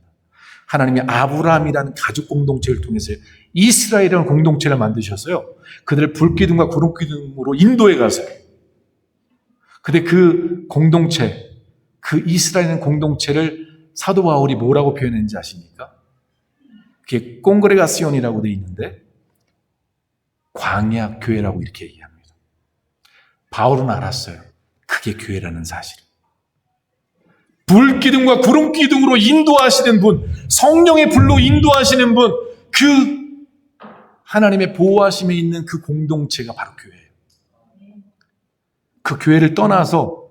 하나님이 아브라함이라는 가족 공동체를 통해서 이스라엘이라는 공동체를 만드셨어요. 그들을 불기둥과 구름기둥으로 인도해 가세요. 근데 그 공동체, 그 이스라엘이라는 공동체를 사도 바울이 뭐라고 표현했는지 아십니까? 그게 콩그레가시온이라고 되어 있는데 광야 교회라고 이렇게 얘기합니다. 바울은 알았어요. 그게 교회라는 사실을. 불기둥과 구름기둥으로 인도하시는 분, 성령의 불로 인도하시는 분, 그 하나님의 보호하심에 있는 그 공동체가 바로 교회예요. 그 교회를 떠나서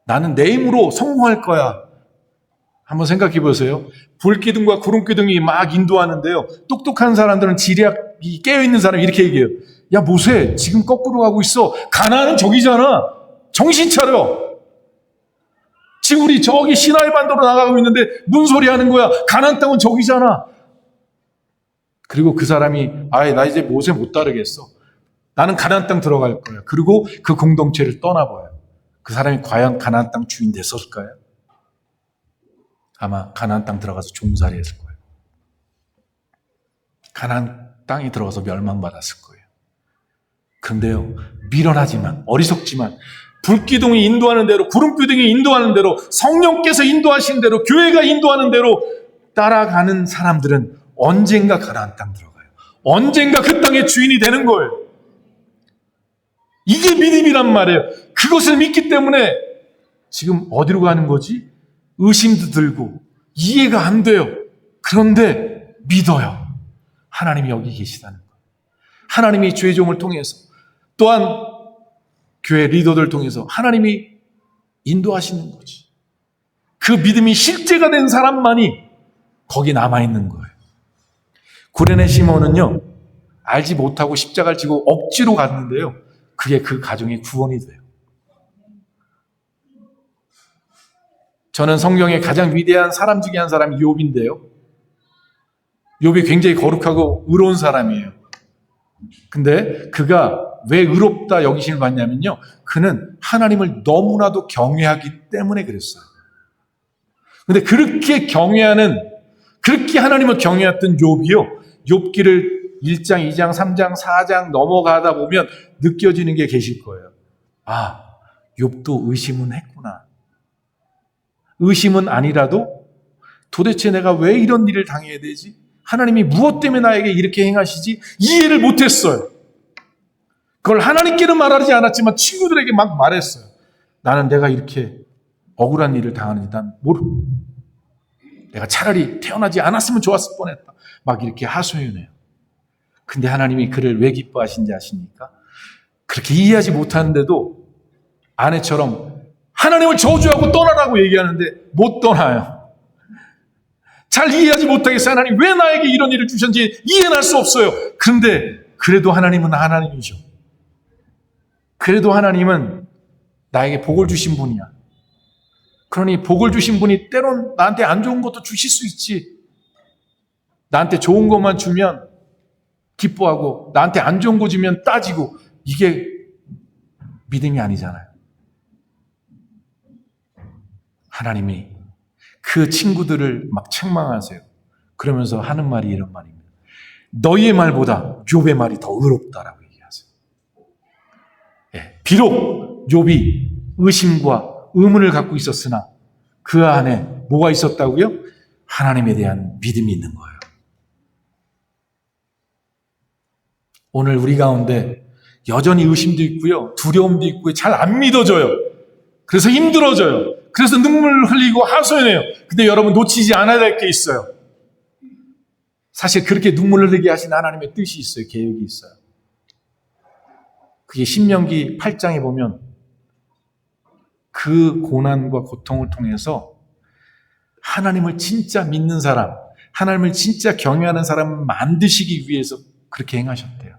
나는 내 힘으로 성공할 거야. 한번 생각해 보세요. 불기둥과 구름기둥이 막 인도하는데요. 똑똑한 사람들은 지략이 깨어있는 사람이 이렇게 얘기해요. 야, 모세, 지금 거꾸로 가고 있어. 가나안은 저기잖아. 정신 차려. 지금 우리 저기 시나이 반도로 나가고 있는데 무슨 소리 하는 거야? 가나안 땅은 저기잖아. 그리고 그 사람이 나 이제 모세 못 따르겠어. 나는 가나안 땅 들어갈 거야. 그리고 그 공동체를 떠나버려요. 그 사람이 과연 가나안 땅 주인 됐을까요? 아마 가나안 땅 들어가서 종살이 했을 거예요. 가나안 땅에 들어가서 멸망받았을 거예요. 그런데요, 미련하지만, 어리석지만, 불기둥이 인도하는 대로, 구름기둥이 인도하는 대로, 성령께서 인도하시는 대로, 교회가 인도하는 대로 따라가는 사람들은 언젠가 가나안 땅 들어가요. 언젠가 그 땅의 주인이 되는 거예요. 이게 믿음이란 말이에요. 그것을 믿기 때문에 지금 어디로 가는 거지? 의심도 들고 이해가 안 돼요. 그런데 믿어요. 하나님이 여기 계시다는 거. 하나님이 주의 종을 통해서, 또한 교회 리더들 통해서 하나님이 인도하시는 거지. 그 믿음이 실제가 된 사람만이 거기 남아있는 거예요. 구레네 시몬은요, 알지 못하고 십자가를 지고 억지로 갔는데요, 그게 그 가정의 구원이 돼요. 저는 성경의 가장 위대한 사람 중에 한 사람이 욥인데요, 욥이 굉장히 거룩하고 의로운 사람이에요. 근데 그가 왜 의롭다 여기심을 받냐면요, 그는 하나님을 너무나도 경외하기 때문에 그랬어요. 근데 그렇게 하나님을 경외했던 욥이요, 욥기를 1장, 2장, 3장, 4장 넘어가다 보면 느껴지는 게 계실 거예요. 아, 욥도 의심은 했구나. 의심은 아니라도 도대체 내가 왜 이런 일을 당해야 되지? 하나님이 무엇 때문에 나에게 이렇게 행하시지? 이해를 못했어요. 그걸 하나님께는 말하지 않았지만 친구들에게 막 말했어요. 나는 내가 이렇게 억울한 일을 당하는지 난 모르고, 내가 차라리 태어나지 않았으면 좋았을 뻔했다. 막 이렇게 하소연해요. 근데 하나님이 그를 왜 기뻐하신지 아십니까? 그렇게 이해하지 못하는데도 아내처럼 하나님을 저주하고 떠나라고 얘기하는데 못 떠나요. 잘 이해하지 못하겠어요. 하나님 왜 나에게 이런 일을 주셨는지 이해는 할 수 없어요. 그런데 그래도 하나님은 하나님이죠. 그래도 하나님은 나에게 복을 주신 분이야. 그러니 복을 주신 분이 때론 나한테 안 좋은 것도 주실 수 있지. 나한테 좋은 것만 주면 기뻐하고 나한테 안 좋은 거 주면 따지고, 이게 믿음이 아니잖아요. 하나님이 그 친구들을 막 책망하세요. 그러면서 하는 말이 이런 말입니다. 너희의 말보다 욥의 말이 더 의롭다라고 얘기하세요. 예, 비록 욥이 의심과 의문을 갖고 있었으나 그 안에 뭐가 있었다고요? 하나님에 대한 믿음이 있는 거예요. 오늘 우리 가운데 여전히 의심도 있고요, 두려움도 있고요, 잘 안 믿어져요. 그래서 힘들어져요. 그래서 눈물을 흘리고 하소연해요. 근데 여러분 놓치지 않아야 될 게 있어요. 사실 그렇게 눈물을 흘리게 하신 하나님의 뜻이 있어요. 계획이 있어요. 그게 신명기 8장에 보면 그 고난과 고통을 통해서 하나님을 진짜 믿는 사람, 하나님을 진짜 경외하는 사람을 만드시기 위해서 그렇게 행하셨대요.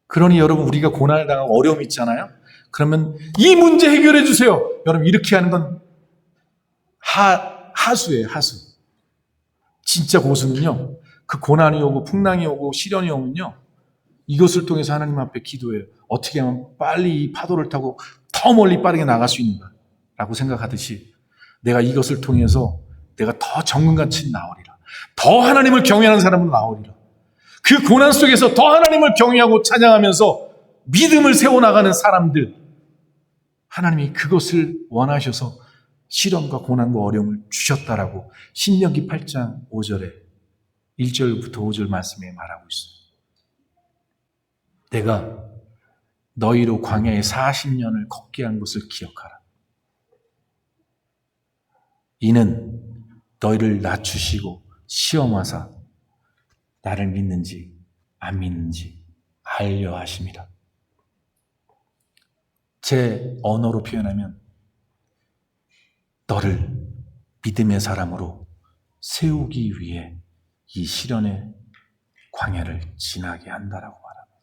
그러니 여러분, 우리가 고난을 당하고 어려움이 있잖아요. 그러면 이 문제 해결해 주세요. 여러분, 이렇게 하는 건 하수예요, 하수. 진짜 고수는요, 그 고난이 오고 풍랑이 오고 시련이 오면요, 이것을 통해서 하나님 앞에 기도해요. 어떻게 하면 빨리 이 파도를 타고 더 멀리 빠르게 나갈 수 있는가 라고 생각하듯이, 내가 이것을 통해서 내가 더 정금같이 나오리라. 더 하나님을 경외하는 사람으로 나오리라. 그 고난 속에서 더 하나님을 경외하고 찬양하면서 믿음을 세워나가는 사람들, 하나님이 그것을 원하셔서 시련과 고난과 어려움을 주셨다라고 신명기 8장 5절에 1절부터 5절 말씀에 말하고 있어요. 내가 너희로 광야에 40년을 걷게 한 것을 기억하라. 이는 너희를 낮추시고 시험하사 나를 믿는지 안 믿는지 알려 하심이라. 제 언어로 표현하면 너를 믿음의 사람으로 세우기 위해 이 시련의 광야를 지나게 한다라고 말합니다.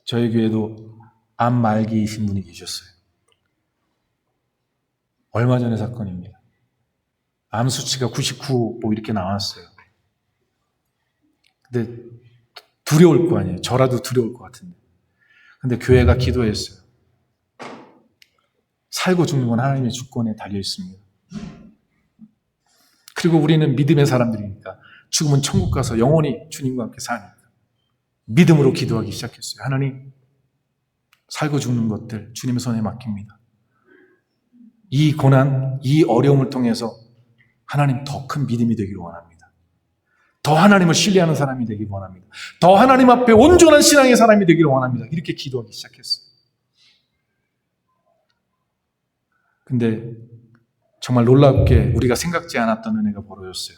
저희 교회도 암 말기이신 분이 계셨어요. 얼마 전의 사건입니다. 암 수치가 99 뭐 이렇게 나왔어요. 근데 두려울 거 아니에요. 저라도 두려울 것 같은데. 근데 교회가 기도했어요. 살고 죽는 건 하나님의 주권에 달려 있습니다. 그리고 우리는 믿음의 사람들이니까 죽으면 천국 가서 영원히 주님과 함께 사니까 믿음으로 기도하기 시작했어요. 하나님, 살고 죽는 것들 주님의 손에 맡깁니다. 이 고난, 이 어려움을 통해서 하나님 더 큰 믿음이 되기를 원합니다. 더 하나님을 신뢰하는 사람이 되기를 원합니다. 더 하나님 앞에 온전한 신앙의 사람이 되기를 원합니다. 이렇게 기도하기 시작했어요. 근데 정말 놀랍게 우리가 생각지 않았던 은혜가 벌어졌어요.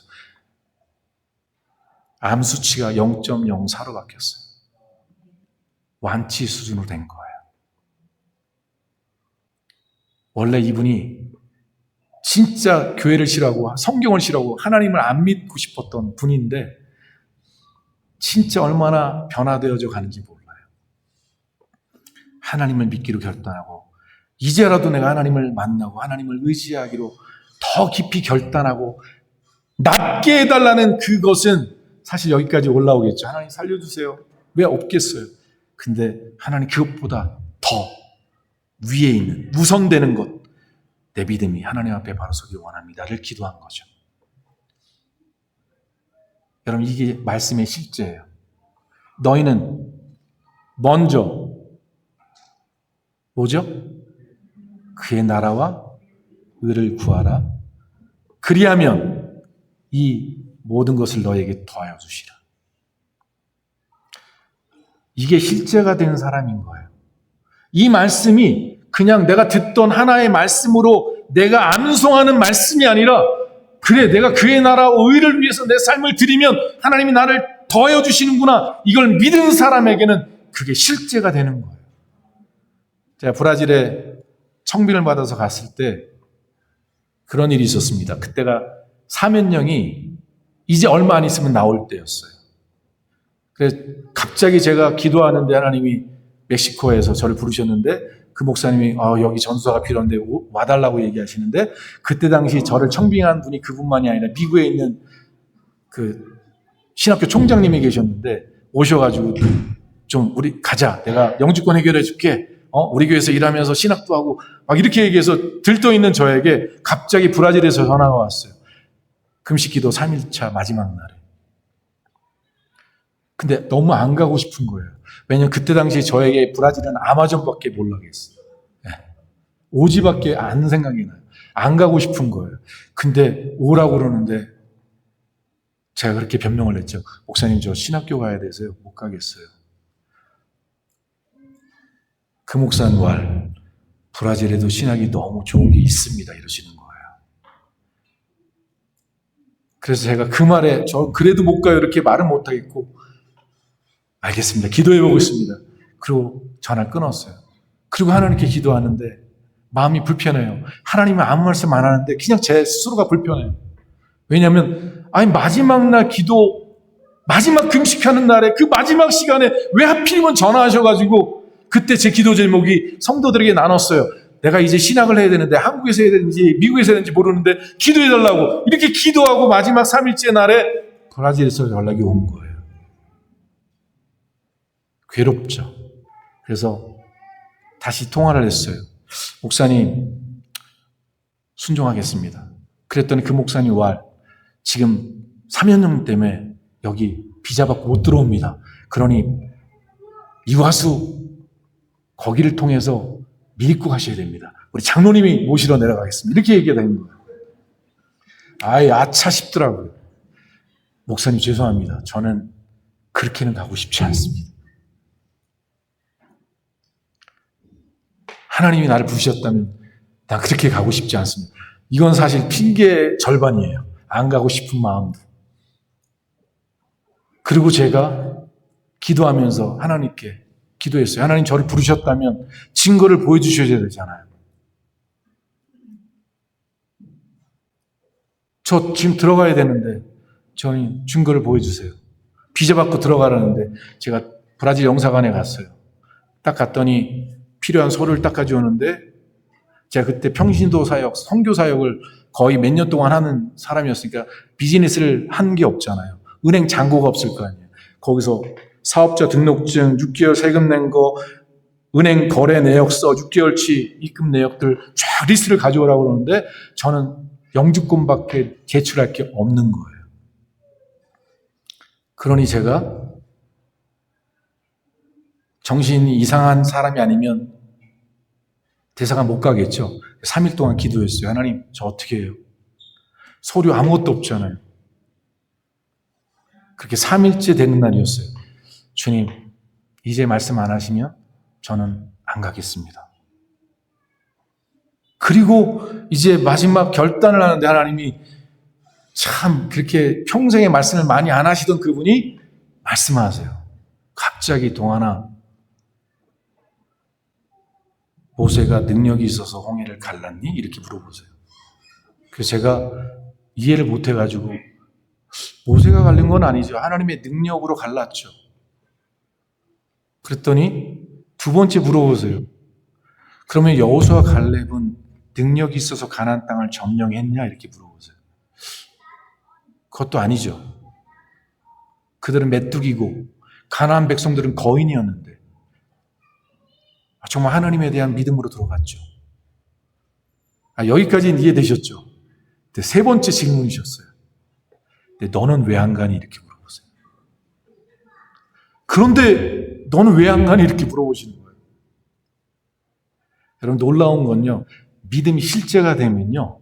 암 수치가 0.04로 바뀌었어요. 완치 수준으로 된 거예요. 원래 이분이 진짜 교회를 싫어하고 성경을 싫어하고 하나님을 안 믿고 싶었던 분인데 진짜 얼마나 변화되어져 가는지 몰라요. 하나님을 믿기로 결단하고 이제라도 내가 하나님을 만나고 하나님을 의지하기로 더 깊이 결단하고 낫게 해달라는 그것은 사실 여기까지 올라오겠죠. 하나님 살려주세요. 왜 없겠어요? 근데 하나님 그것보다 더 위에 있는 우선되는 것, 내 믿음이 하나님 앞에 바로 서기 원합니다를 기도한 거죠. 여러분, 이게 말씀의 실제예요. 너희는 먼저 뭐죠? 그의 나라와 의를 구하라. 그리하면 이 모든 것을 너에게 더하여 주시라. 이게 실제가 된 사람인 거예요. 이 말씀이 그냥 내가 듣던 하나의 말씀으로 내가 암송하는 말씀이 아니라 그래, 내가 그의 나라와 의를 위해서 내 삶을 드리면 하나님이 나를 더하여 주시는구나. 이걸 믿은 사람에게는 그게 실제가 되는 거예요. 제가 브라질에 청빙을 받아서 갔을 때 그런 일이 있었습니다. 그때가 사면령이 이제 얼마 안 있으면 나올 때였어요. 그래서 갑자기 제가 기도하는데 하나님이 멕시코에서 저를 부르셨는데 그 목사님이 여기 전수사가 필요한데 와달라고 얘기하시는데 그때 당시 저를 청빙한 분이 그분만이 아니라 미국에 있는 그 신학교 총장님이 계셨는데 오셔가지고 좀 우리 가자. 내가 영주권 해결해 줄게. 우리 교회에서 일하면서 신학도 하고 막 이렇게 얘기해서 들떠있는 저에게 갑자기 브라질에서 전화가 왔어요. 금식기도 3일차 마지막 날에. 근데 너무 안 가고 싶은 거예요. 왜냐면 그때 당시 저에게 브라질은 아마존밖에 몰라겠어요. 오지밖에 안 생각이 나요. 안 가고 싶은 거예요. 근데 오라고 그러는데 제가 그렇게 변명을 했죠. 목사님, 저 신학교 가야 돼서요. 못 가겠어요. 그 목사는 브라질에도 신학이 너무 좋은 게 있습니다. 이러시는 거예요. 그래서 제가 그 말에 저 그래도 못 가요. 이렇게 말은 못 하겠고 알겠습니다. 기도해 보겠습니다. 그리고 전화를 끊었어요. 그리고 하나님께 기도하는데 마음이 불편해요. 하나님은 아무 말씀 안 하는데 그냥 제 스스로가 불편해요. 왜냐하면 마지막 날 기도, 마지막 금식하는 날에 그 마지막 시간에 왜 하필이면 전화하셔가지고 그때 제 기도 제목이 성도들에게 나눴어요. 내가 이제 신학을 해야 되는데 한국에서 해야 되는지 미국에서 해야 되는지 모르는데 기도해달라고 이렇게 기도하고 마지막 3일째 날에 브라질에서 연락이 온 거예요. 괴롭죠. 그래서 다시 통화를 했어요. 목사님, 순종하겠습니다. 그랬더니 그 목사님 지금 3년령 때문에 여기 비자 받고 못 들어옵니다. 그러니 이화수 거기를 통해서 밀고 가셔야 됩니다. 우리 장로님이 모시러 내려가겠습니다. 이렇게 얘기가 된 거예요. 아차 싶더라고요. 목사님 죄송합니다. 저는 그렇게는 가고 싶지 않습니다. 하나님이 나를 부르셨다면 난 그렇게 가고 싶지 않습니다. 이건 사실 핑계의 절반이에요. 안 가고 싶은 마음도. 그리고 제가 기도하면서 하나님께 기도했어요. 하나님 저를 부르셨다면 증거를 보여주셔야 되잖아요. 저 지금 들어가야 되는데 저희 증거를 보여주세요. 비자 받고 들어가라는데 제가 브라질 영사관에 갔어요. 딱 갔더니 필요한 서류를 딱 가져오는데 제가 그때 평신도 사역, 선교 사역을 거의 몇 년 동안 하는 사람이었으니까 비즈니스를 한 게 없잖아요. 은행 잔고가 없을 거 아니에요. 거기서 사업자 등록증, 6개월 세금 낸 거, 은행 거래 내역서, 6개월치 입금 내역들 쫙 리스트를 가져오라고 그러는데 저는 영주권밖에 제출할 게 없는 거예요. 그러니 제가 정신이 이상한 사람이 아니면 대사관 못 가겠죠. 3일 동안 기도했어요. 하나님, 저 어떻게 해요? 서류 아무것도 없잖아요. 그렇게 3일째 되는 날이었어요. 주님, 이제 말씀 안 하시면 저는 안 가겠습니다. 그리고 이제 마지막 결단을 하는데 하나님이 참 그렇게 평생에 말씀을 많이 안 하시던 그분이 말씀하세요. 갑자기 동하나, 모세가 능력이 있어서 홍해를 갈랐니? 이렇게 물어보세요. 그래서 제가 이해를 못 해가지고 모세가 갈린 건 아니죠. 하나님의 능력으로 갈랐죠. 그랬더니 두 번째 물어보세요. 그러면 여호수아 갈렙은 능력이 있어서 가나안 땅을 점령했냐? 이렇게 물어보세요. 그것도 아니죠. 그들은 메뚜기고 가나안 백성들은 거인이었는데 정말 하나님에 대한 믿음으로 들어갔죠. 여기까지는 이해되셨죠? 세 번째 질문이셨어요. 너는 왜 안 가니? 이렇게 물어보세요. 그런데 너는 왜 안 가니? 이렇게 물어보시는 거예요. 여러분, 놀라운 건요, 믿음이 실제가 되면요,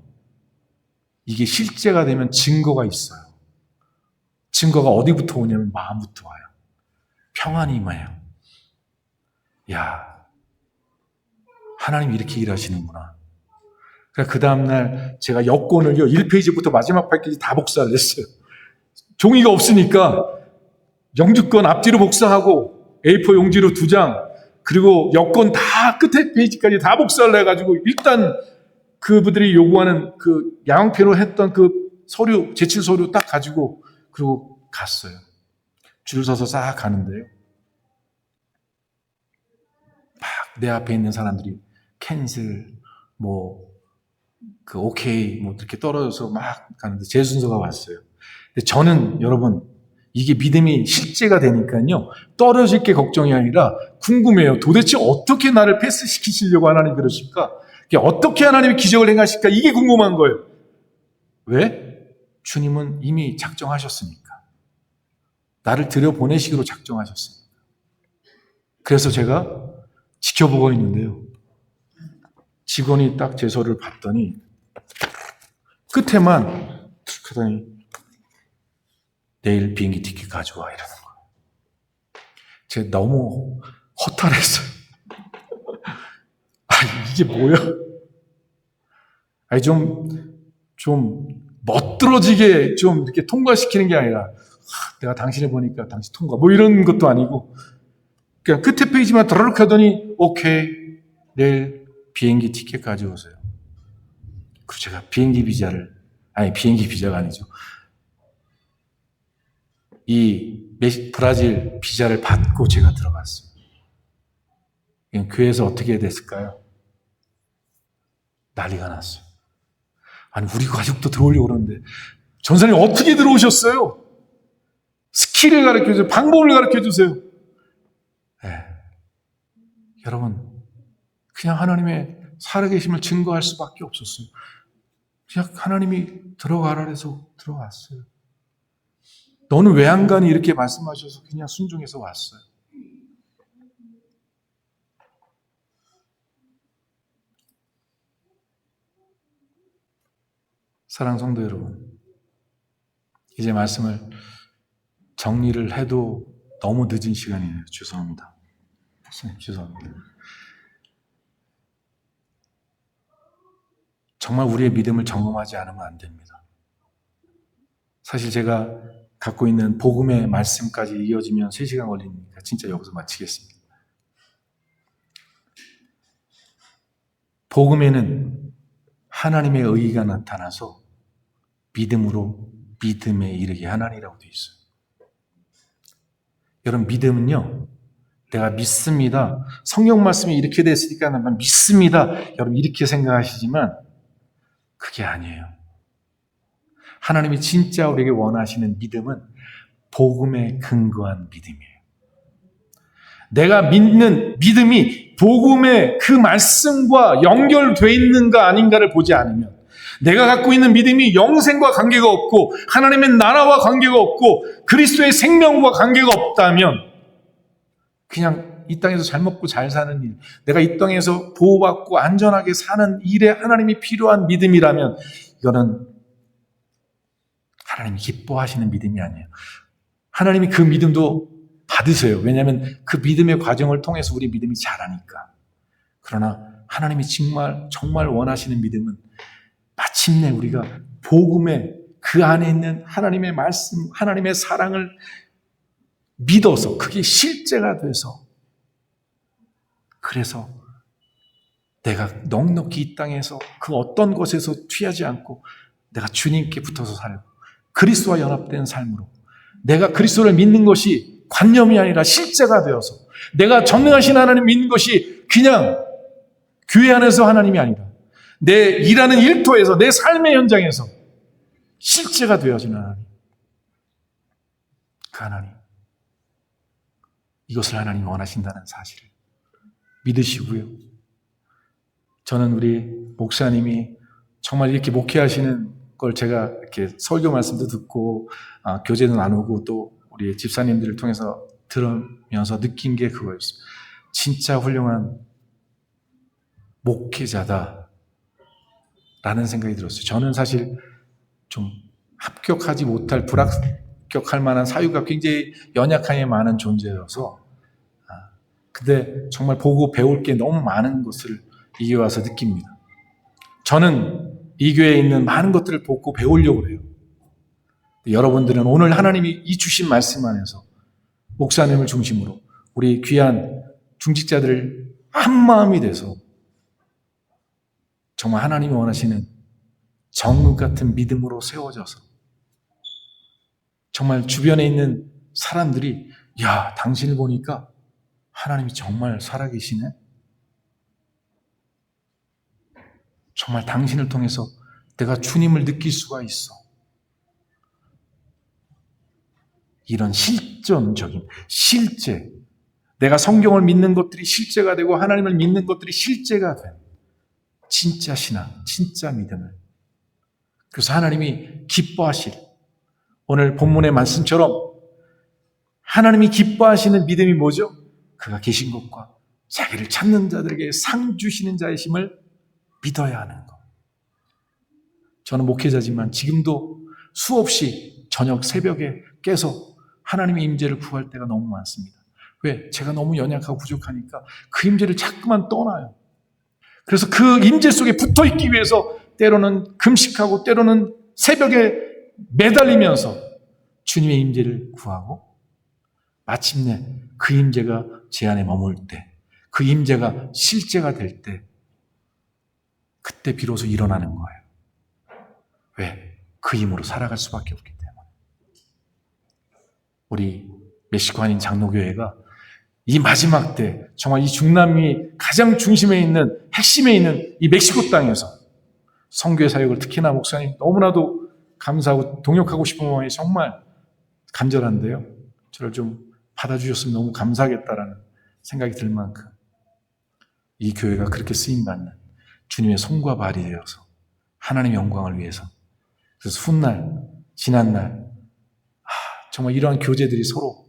이게 실제가 되면 증거가 있어요. 증거가 어디부터 오냐면 마음부터 와요. 평안이 임해요. 야, 하나님 이렇게 일하시는구나. 그러니까 그 다음날 제가 여권을요, 1페이지부터 마지막 페이지까지 다 복사를 했어요. 종이가 없으니까 영주권 앞뒤로 복사하고 A4 용지로 2장, 그리고 여권 다 끝에 페이지까지 다 복사를 해가지고 일단 그분들이 요구하는 그 양형표로 했던 그 서류, 제출 서류 딱 가지고 그리고 갔어요. 줄 서서 싹 가는데요. 막 내 앞에 있는 사람들이 캔슬, 오케이, 이렇게 떨어져서 막 가는데 제 순서가 왔어요. 근데 저는 여러분, 이게 믿음이 실제가 되니까요, 떨어질 게 걱정이 아니라 궁금해요. 도대체 어떻게 나를 패스시키시려고 하나님 그러실까? 어떻게 하나님이 기적을 행하실까? 이게 궁금한 거예요. 왜? 주님은 이미 작정하셨으니까. 나를 들여보내시기로 작정하셨으니까. 그래서 제가 지켜보고 있는데요. 직원이 딱 제 서류를 봤더니 끝에만 툭 하더니 내일 비행기 티켓 가져와 이러는 거예요. 제가 너무 허탈했어요. 이게 뭐야? 좀 멋들어지게 좀 이렇게 통과시키는 게 아니라 내가 당신을 보니까 당신 통과 이런 것도 아니고 그냥 끝에 페이지만 드르륵 하더니 오케이, 내일 비행기 티켓 가져오세요. 그리고 제가 비행기 비자가 아니죠. 이 브라질 비자를 받고 제가 들어갔어요. 교회에서 어떻게 됐을까요? 난리가 났어요. 아니, 우리 가족도 들어오려고 그러는데 전사님 어떻게 들어오셨어요? 스킬을 가르쳐주세요. 방법을 가르쳐주세요. 네. 여러분, 그냥 하나님의 살아계심을 증거할 수밖에 없었어요. 그냥 하나님이 들어가라 해서 들어갔어요. 너는 왜 안 가니? 이렇게 말씀하셔서 그냥 순종해서 왔어요. 사랑하는 성도 여러분, 이제 말씀을 정리를 해도 너무 늦은 시간이에요. 죄송합니다. 선생님, 죄송합니다. 정말 우리의 믿음을 점검하지 않으면 안 됩니다. 사실 제가 갖고 있는 복음의 말씀까지 이어지면 3시간 걸리니까 진짜 여기서 마치겠습니다. 복음에는 하나님의 의의가 나타나서 믿음으로 믿음에 이르게 하나니라고 되어 있어요. 여러분, 믿음은요, 내가 믿습니다. 성경 말씀이 이렇게 됐으니까 나만 믿습니다. 여러분, 이렇게 생각하시지만 그게 아니에요. 하나님이 진짜 우리에게 원하시는 믿음은 복음에 근거한 믿음이에요. 내가 믿는 믿음이 복음의 그 말씀과 연결되어 있는가 아닌가를 보지 않으면, 내가 갖고 있는 믿음이 영생과 관계가 없고 하나님의 나라와 관계가 없고 그리스도의 생명과 관계가 없다면 그냥 이 땅에서 잘 먹고 잘 사는 일, 내가 이 땅에서 보호받고 안전하게 사는 일에 하나님이 필요한 믿음이라면 이거는 하나님이 기뻐하시는 믿음이 아니에요. 하나님이 그 믿음도 받으세요. 왜냐하면 그 믿음의 과정을 통해서 우리 믿음이 자라니까. 그러나 하나님이 정말 원하시는 믿음은 마침내 우리가 복음의 그 안에 있는 하나님의 말씀, 하나님의 사랑을 믿어서 그게 실제가 돼서 그래서 내가 넉넉히 이 땅에서 그 어떤 것에서 취하지 않고 내가 주님께 붙어서 살고 그리스도와 연합된 삶으로 내가 그리스도를 믿는 것이 관념이 아니라 실제가 되어서 내가 전능하신 하나님 믿는 것이 그냥 교회 안에서 하나님이 아니라 내 일하는 일터에서 내 삶의 현장에서 실제가 되어지는 하나님. 그 하나님. 이것을 하나님이 원하신다는 사실을 믿으시고요. 저는 우리 목사님이 정말 이렇게 목회하시는 걸 제가 이렇게 설교 말씀도 듣고 교제도 나누고 또 우리 집사님들을 통해서 들으면서 느낀 게 그거였어요. 진짜 훌륭한 목회자다 라는 생각이 들었어요. 저는 사실 좀 합격하지 못할 불합격할 만한 사유가 굉장히 연약하게 많은 존재여서 근데 정말 보고 배울 게 너무 많은 것을 이 교회 와서 느낍니다. 저는 이 교회에 있는 많은 것들을 보고 배우려고 해요. 여러분들은 오늘 하나님이 이 주신 말씀 안에서 목사님을 중심으로 우리 귀한 중직자들을 한마음이 돼서 정말 하나님이 원하시는 정읍 같은 믿음으로 세워져서 정말 주변에 있는 사람들이 야, 당신을 보니까 하나님이 정말 살아계시네. 정말 당신을 통해서 내가 주님을 느낄 수가 있어. 이런 실존적인 실제, 내가 성경을 믿는 것들이 실제가 되고 하나님을 믿는 것들이 실제가 된 진짜 신앙, 진짜 믿음을. 그래서 하나님이 기뻐하실 오늘 본문의 말씀처럼 하나님이 기뻐하시는 믿음이 뭐죠? 그가 계신 것과 자기를 찾는 자들에게 상 주시는 자이심을 믿어야 하는 것. 저는 목회자지만 지금도 수없이 저녁 새벽에 깨서 하나님의 임재를 구할 때가 너무 많습니다. 왜? 제가 너무 연약하고 부족하니까 그 임재를 자꾸만 떠나요. 그래서 그 임재 속에 붙어 있기 위해서 때로는 금식하고 때로는 새벽에 매달리면서 주님의 임재를 구하고 마침내 그 임재가 제 안에 머물 때, 그 임재가 실제가 될 때 그때 비로소 일어나는 거예요. 왜? 그 힘으로 살아갈 수밖에 없기 때문에. 우리 멕시코 한인 장로교회가 이 마지막 때 정말 이 중남미 가장 중심에 있는 핵심에 있는 이 멕시코 땅에서 선교의 사역을 특히나 목사님 너무나도 감사하고 동역하고 싶은 마음이 정말 간절한데요. 저를 좀 받아주셨으면 너무 감사하겠다라는 생각이 들 만큼 이 교회가 그렇게 쓰임받는 주님의 손과 발이 되어서 하나님의 영광을 위해서 그래서 훗날 지난날 정말 이러한 교제들이 서로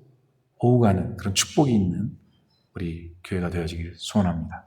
오고 가는 그런 축복이 있는 우리 교회가 되어지길 소원합니다.